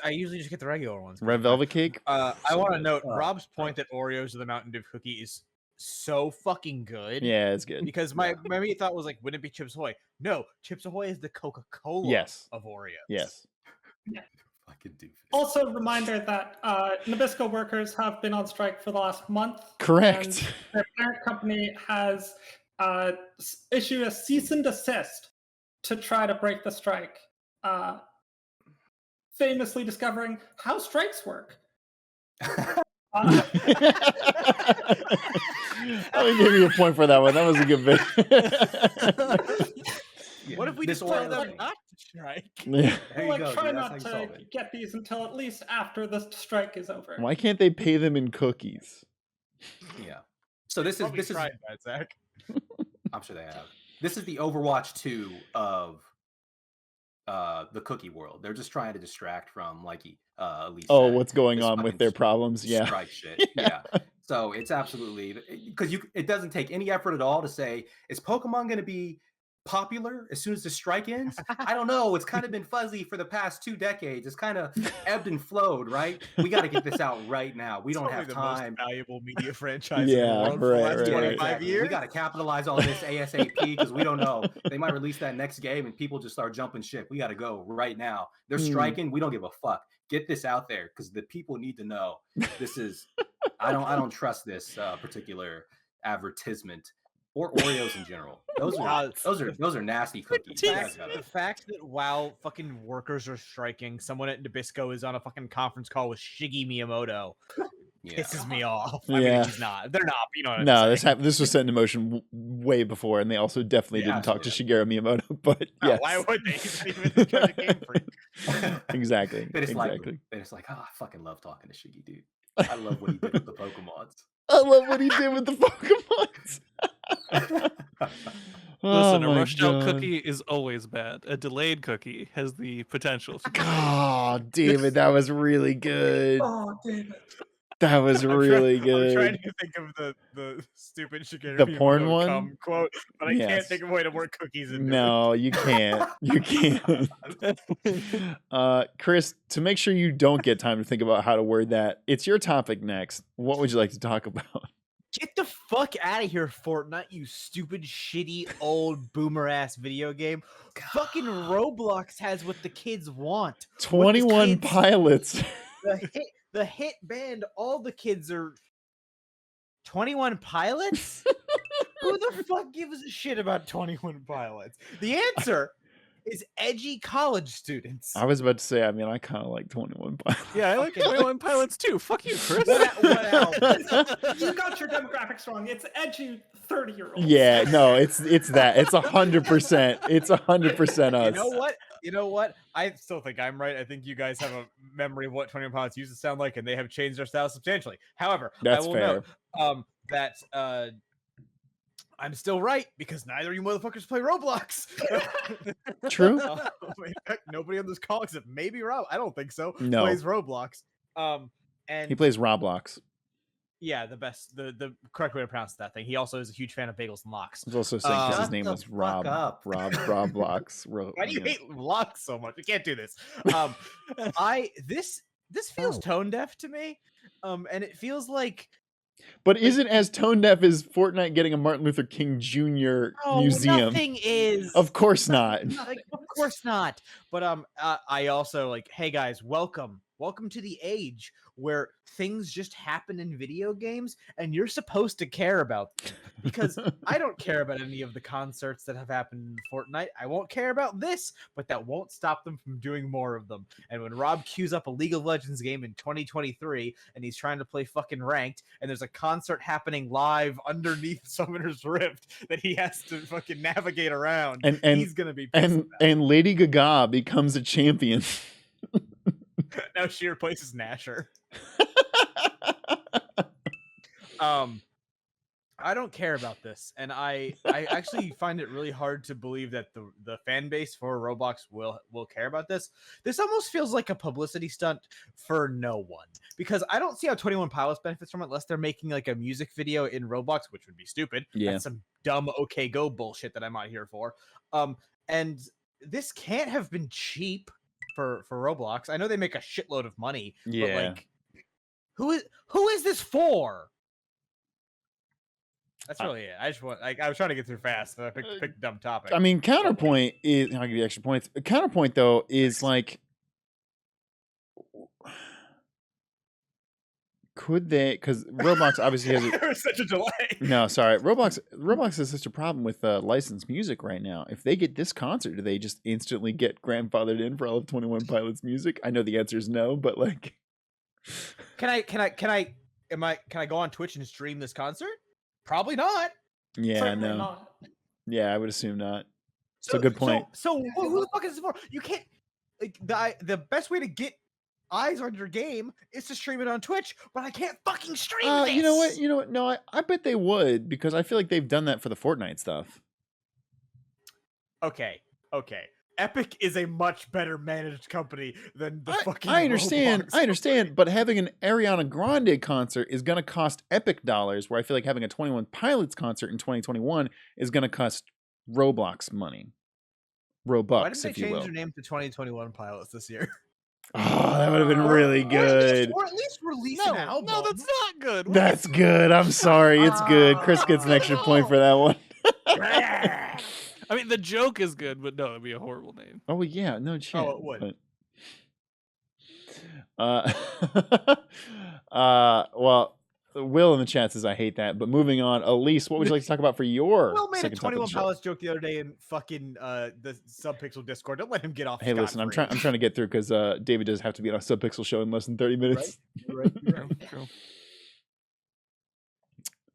I usually just get the regular ones. Red velvet cake. I want to note Rob's point that Oreos are the Mountain Dew cookie is so fucking good. Yeah, it's good. Because my immediate thought was wouldn't it be Chips Ahoy? No, Chips Ahoy is the Coca-Cola of Oreos. Yes. Fucking doofus. Also, reminder that Nabisco workers have been on strike for the last month. Correct. And their parent company has issued a cease and desist to try to break the strike, famously discovering how strikes work. I'll give you a point for that one. That was a good bit. What if we just tell them not to strike? Yeah. Try not to get these until at least after the strike is over. Why can't they pay them in cookies? Yeah. So this is tried that, Zach. I'm sure they have. This is the Overwatch 2 of the cookie world. They're just trying to distract from, like Elise said, what's going this on with their problems? Yeah. strike shit. Yeah. So it's absolutely, because it doesn't take any effort at all to say, is Pokemon going to be popular as soon as the strike ends? I don't know. It's kind of been fuzzy for the past 2 decades. It's kind of ebbed and flowed, right? We got to get this out right now. We don't have time. The most valuable media franchise in the world for the last 25 years. We got to capitalize on this ASAP because we don't know. They might release that next game and people just start jumping ship. We got to go right now. They're striking. We don't give a fuck. Get this out there because the people need to know. This is. I don't trust this particular advertisement. Or Oreos in general. Those are nasty cookies. The fact that while fucking workers are striking, someone at Nabisco is on a fucking conference call with Shigi Miyamoto pisses me off. I mean, he's not. They're not. You know what I'm saying? This was set into motion way before, and they also definitely didn't talk to Shigeru Miyamoto. But yes. Why would they? He's even trying to game freak. Exactly. They're just like, I fucking love talking to Shigi, dude. I love what he did with the Pokemons. I love what he did with the Pokemons. Listen, a rushed out cookie is always bad. A delayed cookie has the potential. Oh, David, that was really good. Oh, David. That was really good. I'm trying to think of the stupid Shigeru the porn one quote, but I can't think of a way to work cookies into No, you can't. You can't. Chris, to make sure you don't get time to think about how to word that, it's your topic next. What would you like to talk about? Get the fuck out of here, Fortnite, you stupid, shitty, old, boomer-ass video game. God. Fucking Roblox has what the kids want. 21 Pilots. The hit band, all the kids are 21 Pilots? Who the fuck gives a shit about 21 Pilots? The answer is edgy college students. I was about to say, I mean, I kind of like 21 Pilots. Yeah, I like 21 Pilots too. Fuck you, Chris. What else? You got your demographics wrong. It's edgy 30-year-olds. Yeah, no, it's that. It's 100%. It's 100% us. You know what? I still think I'm right. I think you guys have a memory of what 21 Pilots used to sound like, and they have changed their style substantially. However, that's I will fair. Note that I'm still right because neither of you motherfuckers play Roblox. True. In fact, nobody on this call except maybe Rob. I don't think so. No. Plays Roblox. And he plays Roblox. Yeah, the correct way to pronounce that thing. He also is a huge fan of bagels and locks. I was also saying because his name was Rob Blocks. Why do you hate locks so much? We can't do this. This feels tone deaf to me. And it feels like. But isn't as tone deaf as Fortnite getting a Martin Luther King Jr. museum? Nothing is. Of course not. Of course not. But I also like, hey guys, welcome to the age where things just happen in video games and you're supposed to care about them. Because I don't care about any of the concerts that have happened in Fortnite. I won't care about this, but that won't stop them from doing more of them. And when Rob queues up a League of Legends game in 2023 and he's trying to play fucking ranked and there's a concert happening live underneath Summoner's Rift that he has to fucking navigate around, and he's going to be pissed and Lady Gaga becomes a champion. Now she replaces Nasher. I don't care about this, and I actually find it really hard to believe that the fan base for Roblox will care about this. This almost feels like a publicity stunt for no one, because I don't see how 21 Pilots benefits from it unless they're making like a music video in Roblox, which would be stupid. Yeah, that's some dumb OK Go bullshit that I'm not here for. And this can't have been cheap for Roblox. I know they make a shitload of money, but like, who is this for? That's really it. I just want. I was trying to get through fast, so I picked a dumb topic. I mean, counterpoint is. I'll give you extra points. Counterpoint though is like, could they? Because Roblox obviously has. There was such a delay. No, sorry. Roblox has such a problem with licensed music right now. If they get this concert, do they just instantly get grandfathered in for all of 21 Pilots music? I know the answer is no, but like, can I go on Twitch and stream this concert? Probably not. Yeah, Certainly no. not. Yeah, I would assume not. So good point. So who the fuck is this for? You can't. Like, the best way to get eyes on your game is to stream it on Twitch, but I can't fucking stream this. You know what? No, I bet they would, because I feel like they've done that for the Fortnite stuff. Okay. Epic is a much better managed company than the fucking I understand, Roblox but having an Ariana Grande concert is going to cost Epic dollars, where I feel like having a 21 Pilots concert in 2021 is going to cost Roblox money. Robux, Why did they if you change will. their name to 2021 Pilots this year? Oh, that would have been really good. Or at least release an album. No, that's not good. What That's is- good. I'm sorry. It's good. Chris gets an extra point for that one. I mean, the joke is good, but no, it'd be a horrible name. Oh yeah, no chance. Oh, it would. Well, Will in the chat says I hate that. But moving on, Elise, what would you like to talk about for your Will made a second topic of 21 the show? Pilots joke the other day in fucking the Subpixel Discord. Don't let him get off. Hey, listen, I'm trying to get through, because David does have to be on a Subpixel show in less than 30 minutes. Right. True.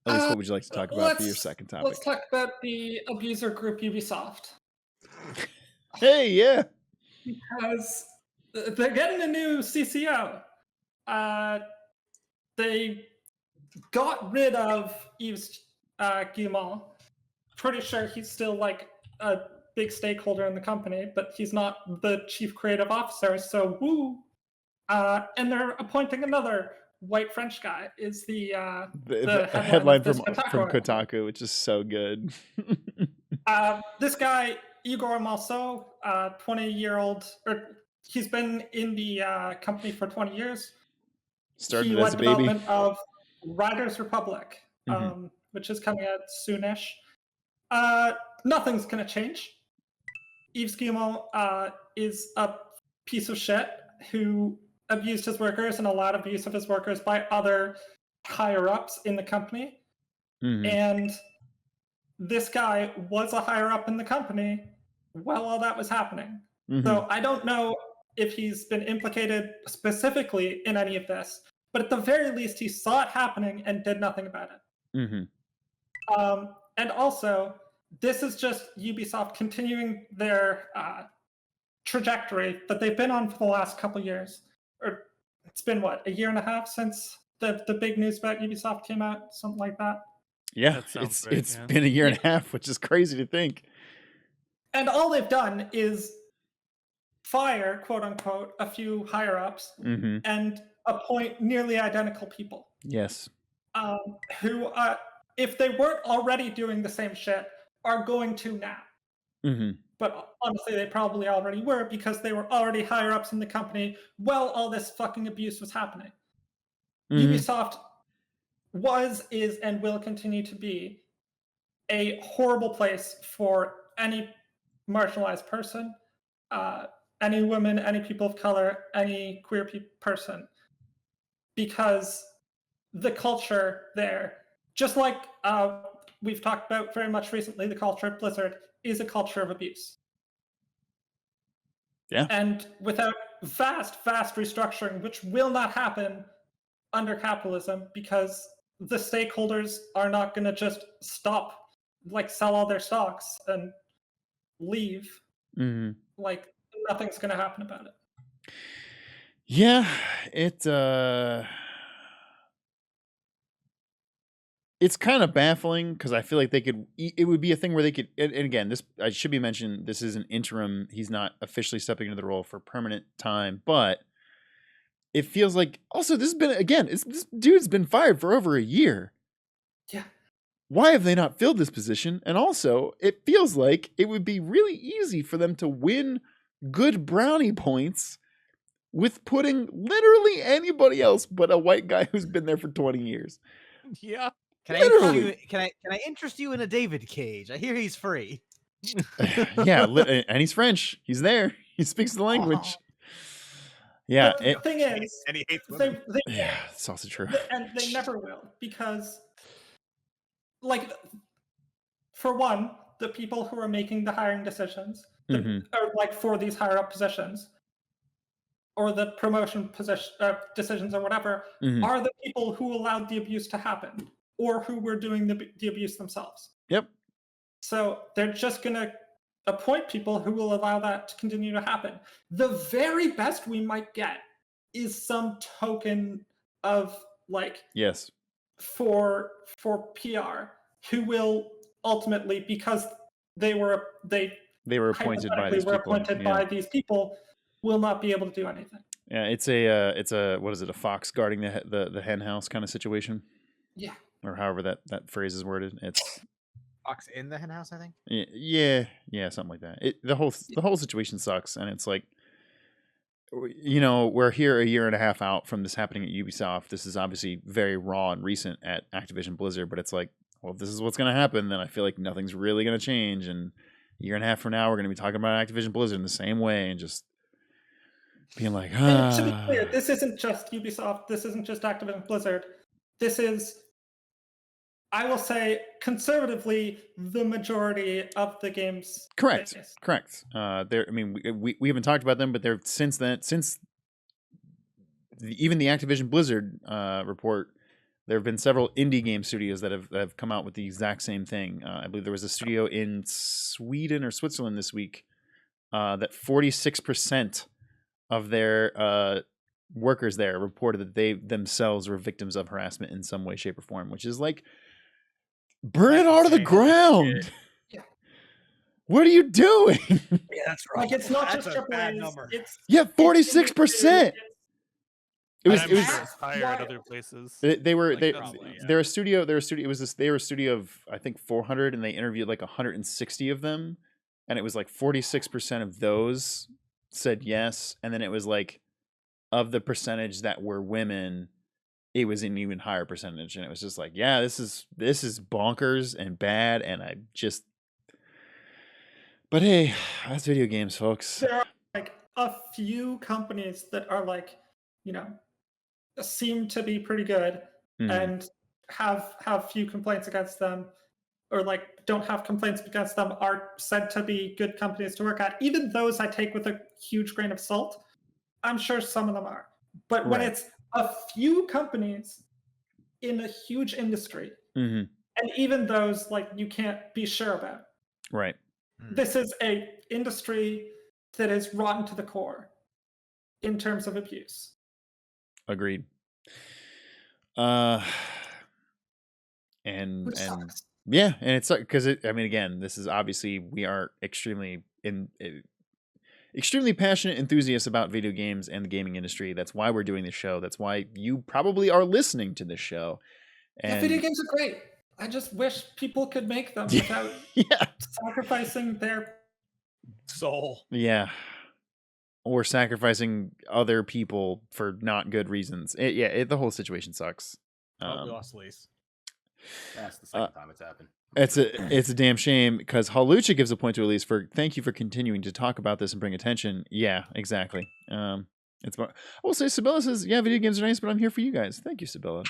Elise, what would you like to talk about for your second topic? Let's talk about the abuser group Ubisoft. Hey, yeah. Because they're getting a new CCO. They got rid of Yves Guillemot. Pretty sure he's still like a big stakeholder in the company, but he's not the chief creative officer, so woo. And they're appointing another white French guy, is the headline of this from Kotaku, which is so good. This guy, Igor Malso, 20-year-old, or he's been in the company for 20 years. Started he as led a baby. development of Riders Republic, Mhm. which is coming out soonish. Nothing's going to change. Yves Guillemot is a piece of shit who abused his workers and allowed abuse of his workers by other higher-ups in the company. Mhm. And this guy was a higher-up in the company while all that was happening. Mhm. So I don't know if he's been implicated specifically in any of this, but at the very least, he saw it happening and did nothing about it. Mhm. And also, this is just Ubisoft continuing their trajectory that they've been on for the last couple years. Or it's been, what, a year and a half since the big news about Ubisoft came out? Something like that. Yeah, That sounds it's right, yeah. been a year and a half, which is crazy to think. And all they've done is fire, quote unquote, a few higher ups Mhm. and appoint nearly identical people Yes. who, if they weren't already doing the same shit, are going to now. Mhm. But honestly, they probably already were, because they were already higher ups in the company while all this fucking abuse was happening. Mhm. Ubisoft was, is, and will continue to be a horrible place for any marginalized person, any woman, any people of color, any queer person, because the culture there, just like we've talked about very much recently, the culture at Blizzard is a culture of abuse. Yeah. And without vast restructuring, which will not happen under capitalism, because the stakeholders are not going to just stop, like sell all their stocks and leave. Mhm. Like nothing's going to happen about it. Yeah, it's kind of baffling, because I feel like it would be a thing where they could, and again, this, I should be mentioned, this is an interim. He's not officially stepping into the role for permanent time, but it feels like, also, this has been, again, this dude's been fired for over a year. Yeah. Why have they not filled this position? And also, it feels like it would be really easy for them to win good brownie points with putting literally anybody else but a white guy who's been there for 20 years. Yeah. Can I interest you in a David Cage? I hear he's free. Yeah, and he's French. He's there. He speaks the language. Yeah. But the thing is, And he hates they, women. Yeah, it's also true. and they never will, because, like, for one, the people who are making the hiring decisions, or like for these higher up positions, or the promotion decisions or whatever, are the people who allowed the abuse to happen, or who were doing the abuse themselves. Yep. So they're just going to appoint people who will allow that to continue to happen. The very best we might get is some token of like Yes. for PR who will ultimately, because they were appointed by these people. appointed by these people, will not be able to do anything. Yeah, it's a what is it, a fox guarding the hen house kind of situation? Yeah. Or however that phrase is worded. It's fox in the hen house, I think. Yeah, something like that. The whole situation sucks, and it's like, you know, we're here a year and a half out from this happening at Ubisoft. This is obviously very raw and recent at Activision Blizzard, but it's like, well, if this is what's going to happen, then I feel like nothing's really going to change. And a year and a half from now, we're going to be talking about Activision Blizzard in the same way and just being like, And to be clear, this isn't just Ubisoft. This isn't just Activision Blizzard. This is, I will say, conservatively, the majority of the games. Correct. Business. Correct. I mean, we haven't talked about them, but they're since even the Activision Blizzard report, there have been several indie game studios that have come out with the exact same thing. I believe there was a studio in Sweden or Switzerland this week that 46% of their workers there reported that they themselves were victims of harassment in some way, shape, or form, which is like, burn it out of the ground. Yeah. What are you doing? Yeah, that's right. Like, it's not just a bad AAAs. number. It's 46%. It was higher at other places. They were Like, they're a studio. They were a studio of, I think, 400, and they interviewed like 160 of them, and it was like 46% of those said yes, and then it was like, of the percentage that were women, it was an even higher percentage, and it was just like, yeah, this is bonkers and bad, and I just. But hey, that's video games, folks. There are like a few companies that are like, you know, seem to be pretty good and have few complaints against them, or like don't have complaints against them, are said to be good companies to work at. Even those I take with a huge grain of salt. I'm sure some of them are. But when it's a few companies in a huge industry, and even those, like, you can't be sure about. Right. This is a industry that is rotten to the core in terms of abuse. Agreed. Which And sucks. yeah, and it's because I mean, again, this is obviously, we are extremely passionate enthusiasts about video games and the gaming industry. That's why we're doing this show. That's why you probably are listening to this show. And video games are great. I just wish people could make them without sacrificing their soul. Yeah. Or sacrificing other people for not good reasons. The whole situation sucks. We lost Lise. That's the second time it's happened. It's a damn shame, because Halucha gives a point to Elise for thank you for continuing to talk about this and bring attention. Yeah, exactly. I will say, Sabella says, yeah, video games are nice, but I'm here for you guys. Thank you, Sabella.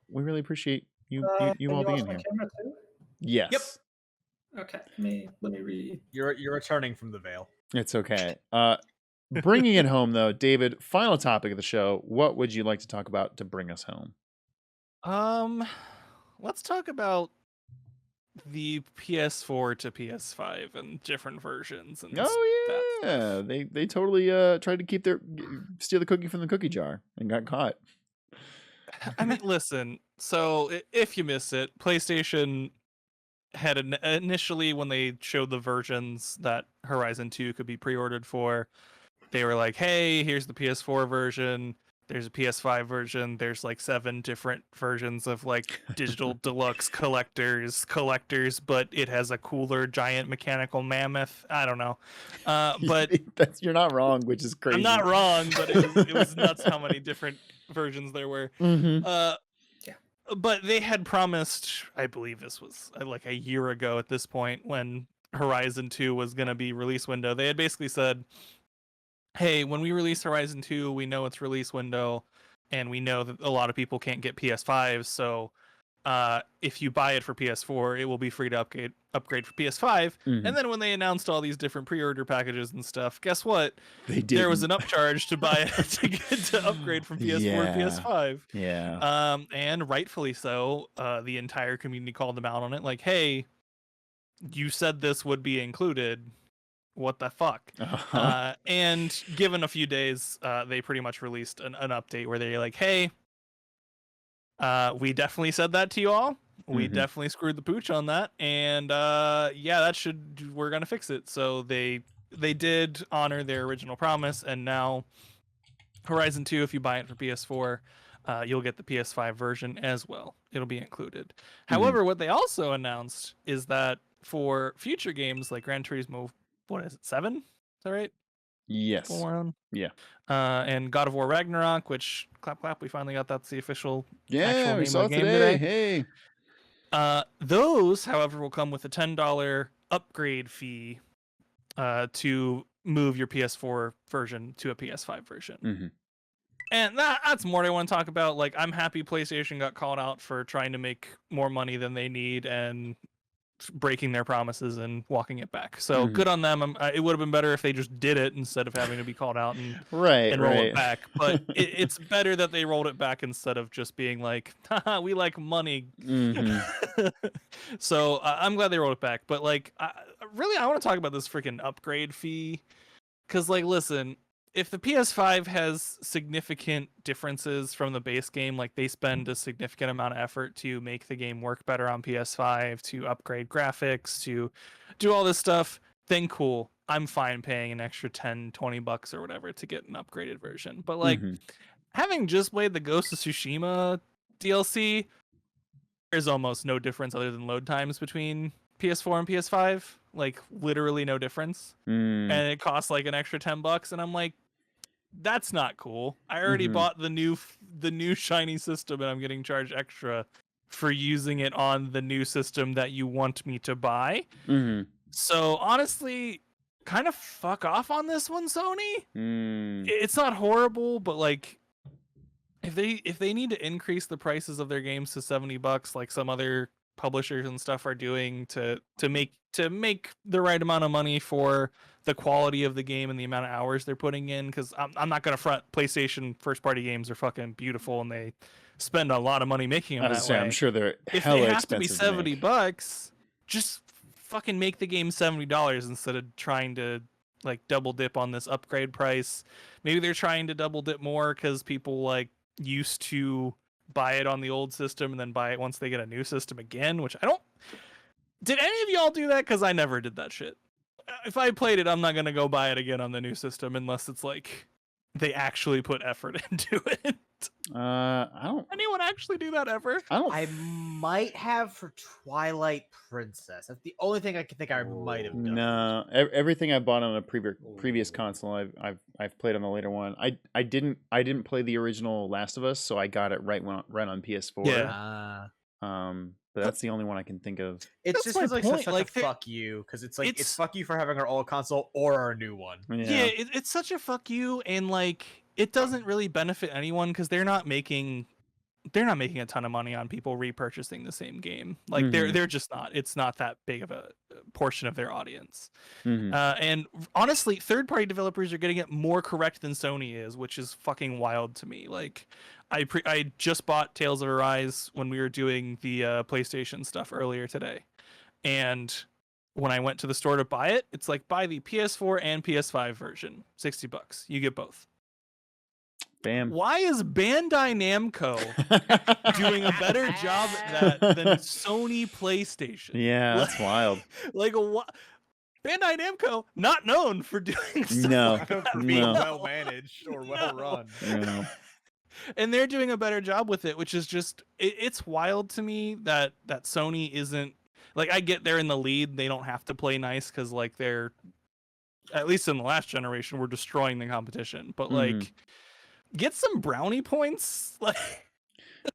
We really appreciate you all being here. Yes. Yep. Okay. Let me read. You're returning from the veil. It's okay. Bringing it home, though, David, final topic of the show. What would you like to talk about to bring us home? Let's talk about the PS4 to PS5 and different versions. And they totally tried to steal the cookie from the cookie jar and got caught. I mean, listen. So if you miss it, PlayStation had initially, when they showed the versions that Horizon 2 could be pre-ordered for, they were like, hey, here's the PS4 version, there's a PS5 version, there's like 7 different versions of like digital deluxe collectors, but it has a cooler giant mechanical mammoth. I don't know. But you're not wrong, which is crazy. I'm not wrong, but it was nuts how many different versions there were. But they had promised, I believe this was like a year ago at this point, when Horizon 2 was going to be release window, they had basically said, hey, when we release Horizon 2, we know its release window, and we know that a lot of people can't get PS5s, so if you buy it for PS4, it will be free to upgrade for PS5. And then when they announced all these different pre-order packages and stuff, guess what? There was an upcharge to buy it to upgrade from PS4 to PS5. Yeah. And rightfully so. The entire community called them out on it, like, hey, you said this would be included. what the fuck? And given a few days, they pretty much released an update where they're like, hey, we definitely said that to you all. We definitely screwed the pooch on that, and yeah, we're gonna fix it. So they did honor their original promise, and now Horizon 2, if you buy it for PS4, you'll get the PS5 version as well. It'll be included. However, what they also announced is that for future games like Gran Turismo, what is it, 7? Is that right? Yes. Yeah. And God of War Ragnarok, which clap clap, we finally got that's the official actual name saw of the game today. today. Hey. Those, however, will come with a $10 upgrade fee to move your PS4 version to a PS5 version. And that's more I want to talk about. Like, I'm happy PlayStation got called out for trying to make more money than they need and breaking their promises and walking it back. So good on them. It would have been better if they just did it instead of having to be called out and roll it back. But it's better that they rolled it back instead of just being like, haha, we like money. So I'm glad they rolled it back. But like, really, I want to talk about this freaking upgrade fee. Because like, listen, if the PS5 has significant differences from the base game, like they spend a significant amount of effort to make the game work better on PS5, to upgrade graphics, to do all this stuff, then cool. I'm fine paying an extra $10-$20 or whatever to get an upgraded version. But like, having just played the Ghost of Tsushima DLC, there's almost no difference other than load times between PS4 and PS5. Like literally no difference. And it costs like an extra $10, and I'm like, that's not cool. I already bought the new shiny system, and I'm getting charged extra for using it on the new system that you want me to buy. So honestly, kind of fuck off on this one, Sony. It's not horrible, but like, if they need to increase the prices of their games to $70, like some other publishers and stuff are doing to make the right amount of money for the quality of the game and the amount of hours they're putting in, because I'm not gonna front, PlayStation first party games are fucking beautiful and they spend a lot of money making them that way. I'm sure they're if hella they have to be expensive $70, just fucking make the game $70 instead of trying to like double dip on this upgrade price. Maybe they're trying to double dip more because people like used to buy it on the old system and then buy it once they get a new system again, which I don't. Did any of y'all do that? Because I never did that shit. If I played it, I'm not gonna go buy it again on the new system unless it's like they actually put effort into it. I don't. Anyone actually do that ever? I might have for Twilight Princess. That's the only thing I can think I might have done. No, everything I bought on a previous console, I've played on the later one. I didn't play the original Last of Us, so I got it right on PS4. Yeah. But that's the only one I can think of. It's just like such a fuck you, because it's like it's fuck you for having our old console or our new one. Yeah, it's such a fuck you, and like it doesn't really benefit anyone because they're not making a ton of money on people repurchasing the same game. Like they're just not. It's not that big of a portion of their audience. And honestly, third-party developers are getting it more correct than Sony is, which is fucking wild to me. Like I just bought Tales of Arise when we were doing the PlayStation stuff earlier today, and when I went to the store to buy it, it's like buy the PS4 and PS5 version, $60. You get both. Bam. Why is Bandai Namco doing a better job at that than Sony PlayStation? Yeah, that's wild. Like what? Bandai Namco, not known for doing stuff being well managed or well run. No. And they're doing a better job with it, which is just it's wild to me that Sony isn't like, I get they're in the lead, they don't have to play nice because like they're, at least in the last generation, we're destroying the competition, but like get some brownie points. Like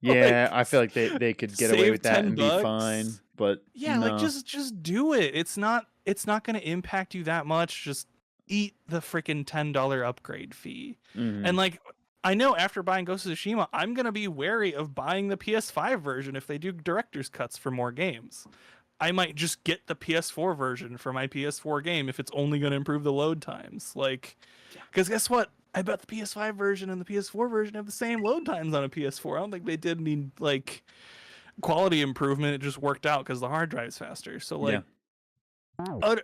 yeah, I feel like they could get away with that and be fine, but yeah, no. like just do it. It's not going to impact you that much. Just eat the freaking $10 upgrade fee. And like, I know after buying Ghost of Tsushima, I'm going to be wary of buying the PS5 version if they do director's cuts for more games. I might just get the PS4 version for my PS4 game if it's only going to improve the load times. Like, because guess what? I bet the PS5 version and the PS4 version have the same load times on a PS4. I don't think they did need like quality improvement. It just worked out because the hard drive's faster. So like,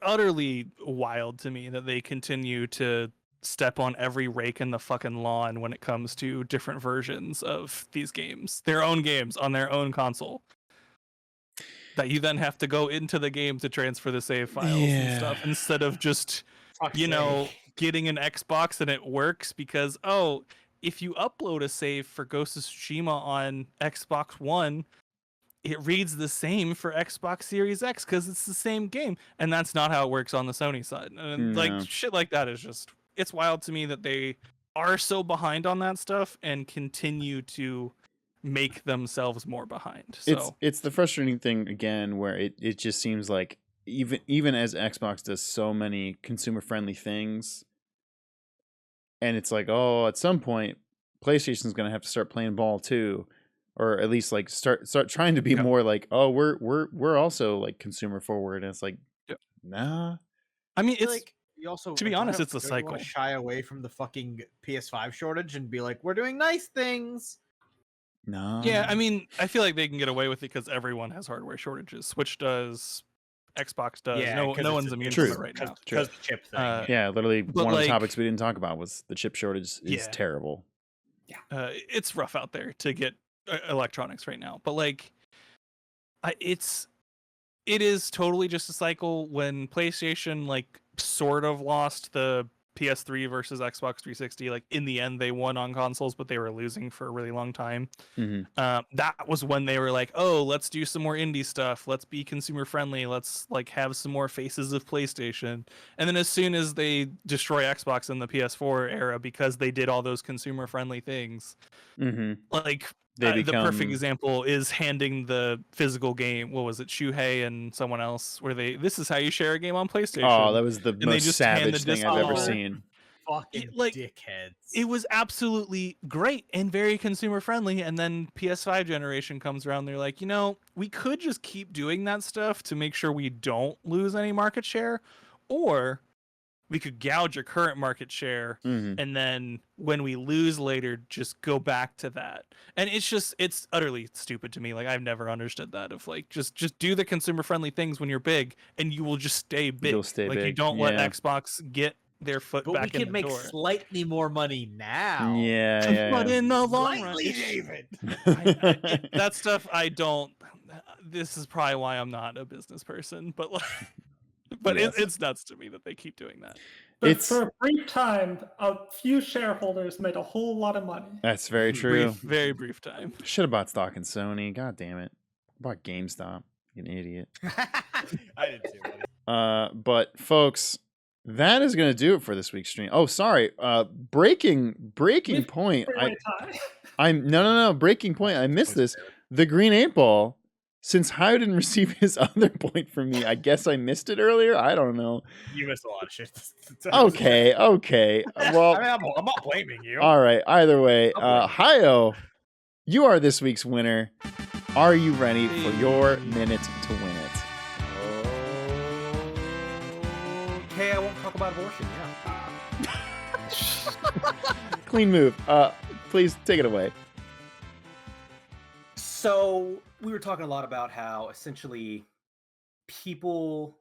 utterly wild to me that they continue to step on every rake in the fucking lawn when it comes to different versions of these games, their own games on their own console. That you then have to go into the game to transfer the save files and stuff instead of just, getting an Xbox and it works because, if you upload a save for Ghost of Tsushima on Xbox One, it reads the same for Xbox Series X because it's the same game. And that's not how it works on the Sony side. And shit like that is just, it's wild to me that they are so behind on that stuff and continue to make themselves more behind. So it's the frustrating thing again, where it just seems like even as Xbox does so many consumer friendly things, and it's like, at some point PlayStation's gonna have to start playing ball too, or at least like start trying to be more like, we're also like consumer forward. And it's like, nah. I mean, it's like, you also, to be honest, it's a don't cycle. You shy away from the fucking PS5 shortage and be like, we're doing nice things. No. Yeah, I mean, I feel like they can get away with it because everyone has hardware shortages. Switch does, Xbox does. Yeah, no one's immune True. from it right now. Because the chip thing. Yeah, literally but one of the like- topics we didn't talk about was the chip shortage is terrible. It's rough out there to get electronics right now. But like, it is totally just a cycle. When PlayStation like sort of lost the PS3 versus Xbox 360, like in the end they won on consoles, but they were losing for a really long time. That was when they were like, let's do some more indie stuff, let's be consumer friendly, let's like have some more faces of PlayStation. And then as soon as they destroy Xbox in the PS4 era because they did all those consumer friendly things, like the perfect example is handing the physical game, what was it, Shuhei and someone else, where this is how you share a game on PlayStation. Oh, that was the most savage thing I've ever seen. Fucking dickheads. It was absolutely great and very consumer friendly. And then PS5 generation comes around, they're like, we could just keep doing that stuff to make sure we don't lose any market share, or we could gouge your current market share, and then when we lose later, just go back to that. And it's utterly stupid to me. Like, I've never understood that, of like, just do the consumer friendly things when you're big, and you will just stay big. You'll stay like big. You don't let Xbox get their foot back in the door. But we can make slightly more money now. Yeah. But in the long run, David. that stuff I don't. This is probably why I'm not a business person, but like. But it's nuts to me that they keep doing that. But for a brief time, a few shareholders made a whole lot of money. That's very true. Very brief time. Should have bought stock in Sony. God damn it. Bought GameStop. You an idiot. I did too. But folks, that is going to do it for this week's stream. Oh, sorry. Breaking point. Breaking point. I missed this. The Green 8 Ball. Since Hayo didn't receive his other point from me, I guess I missed it earlier. I don't know. You missed a lot of shit. Okay. Well, I mean, I'm not blaming you. All right. Either way, Hayo, you are this week's winner. Are you ready for your minute to win it? Okay, I won't talk about abortion. Clean move. Please take it away. So we were talking a lot about how essentially people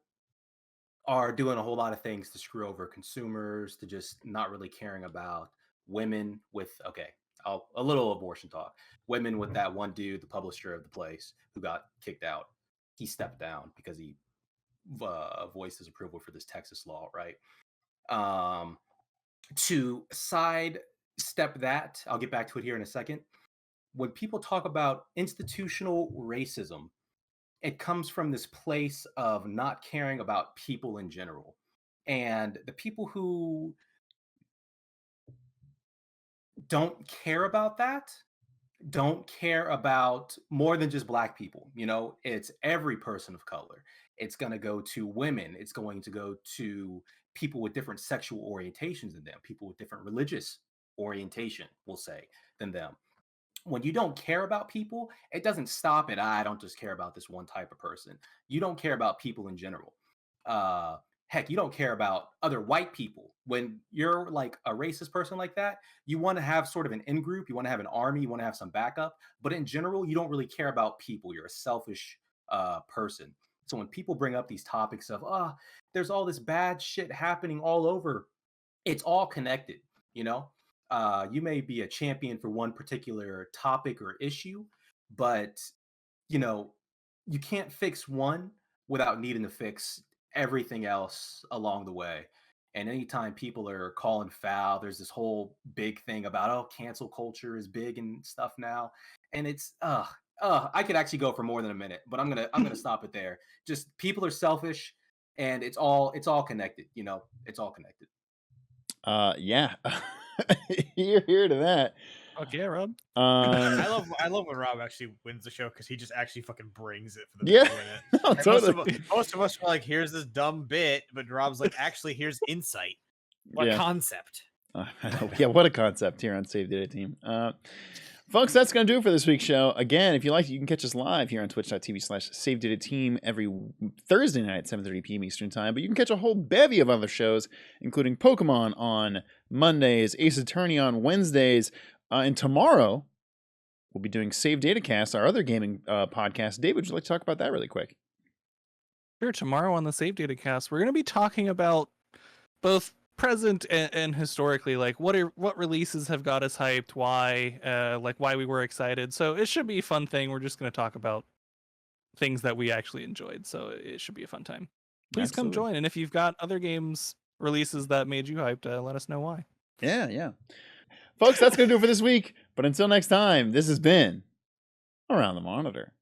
are doing a whole lot of things to screw over consumers, to just not really caring about women with, a little abortion talk. Women with that one dude, the publisher of the place, who got kicked out. He stepped down because he voiced his approval for this Texas law, right? To sidestep that, I'll get back to it here in a second. When people talk about institutional racism, it comes from this place of not caring about people in general. And the people who don't care about that don't care about more than just Black people. It's every person of color. It's going to go to women. It's going to go to people with different sexual orientations than them, people with different religious orientation, we'll say, than them. When you don't care about people, it doesn't stop at, I don't just care about this one type of person. You don't care about people in general. Heck, you don't care about other white people. When you're like a racist person like that, you want to have sort of an in-group, you want to have an army, you want to have some backup. But in general, you don't really care about people. You're a selfish person. So when people bring up these topics of, there's all this bad shit happening all over, it's all connected, you know? You may be a champion for one particular topic or issue, but, you know, you can't fix one without needing to fix everything else along the way. And anytime people are calling foul, there's this whole big thing about, oh, cancel culture is big and stuff now. And it's I could actually go for more than a minute, but I'm gonna stop it there. Just people are selfish, and it's all connected, you know, it's all connected. Yeah. You're here to that. Okay, Rob. I love when Rob actually wins the show because he just actually fucking brings it for the Yeah. to win it. No, totally. Most of us are like, here's this dumb bit, but Rob's like, actually, here's insight. What Yeah. concept? I know. Yeah, what a concept here on Save Data Team. Folks, that's going to do it for this week's show. Again, if you like it, you can catch us live here on twitch.tv/SaveDataTeam every Thursday night at 7:30 p.m. Eastern Time. But you can catch a whole bevy of other shows, including Pokemon on Mondays, Ace Attorney on Wednesdays, and tomorrow we'll be doing Save Data Cast, our other gaming podcast. Dave, would you like to talk about that really quick? Sure. Tomorrow on the Save Data Cast, we're going to be talking about both present and historically, like what releases have got us hyped, why we were excited. So it should be a fun thing. We're just going to talk about things that we actually enjoyed. So it should be a fun time. Please come join. And if you've got other games releases that made you hyped, let us know why. Yeah. Folks, that's going to do it for this week. But until next time, this has been Around the Monitor.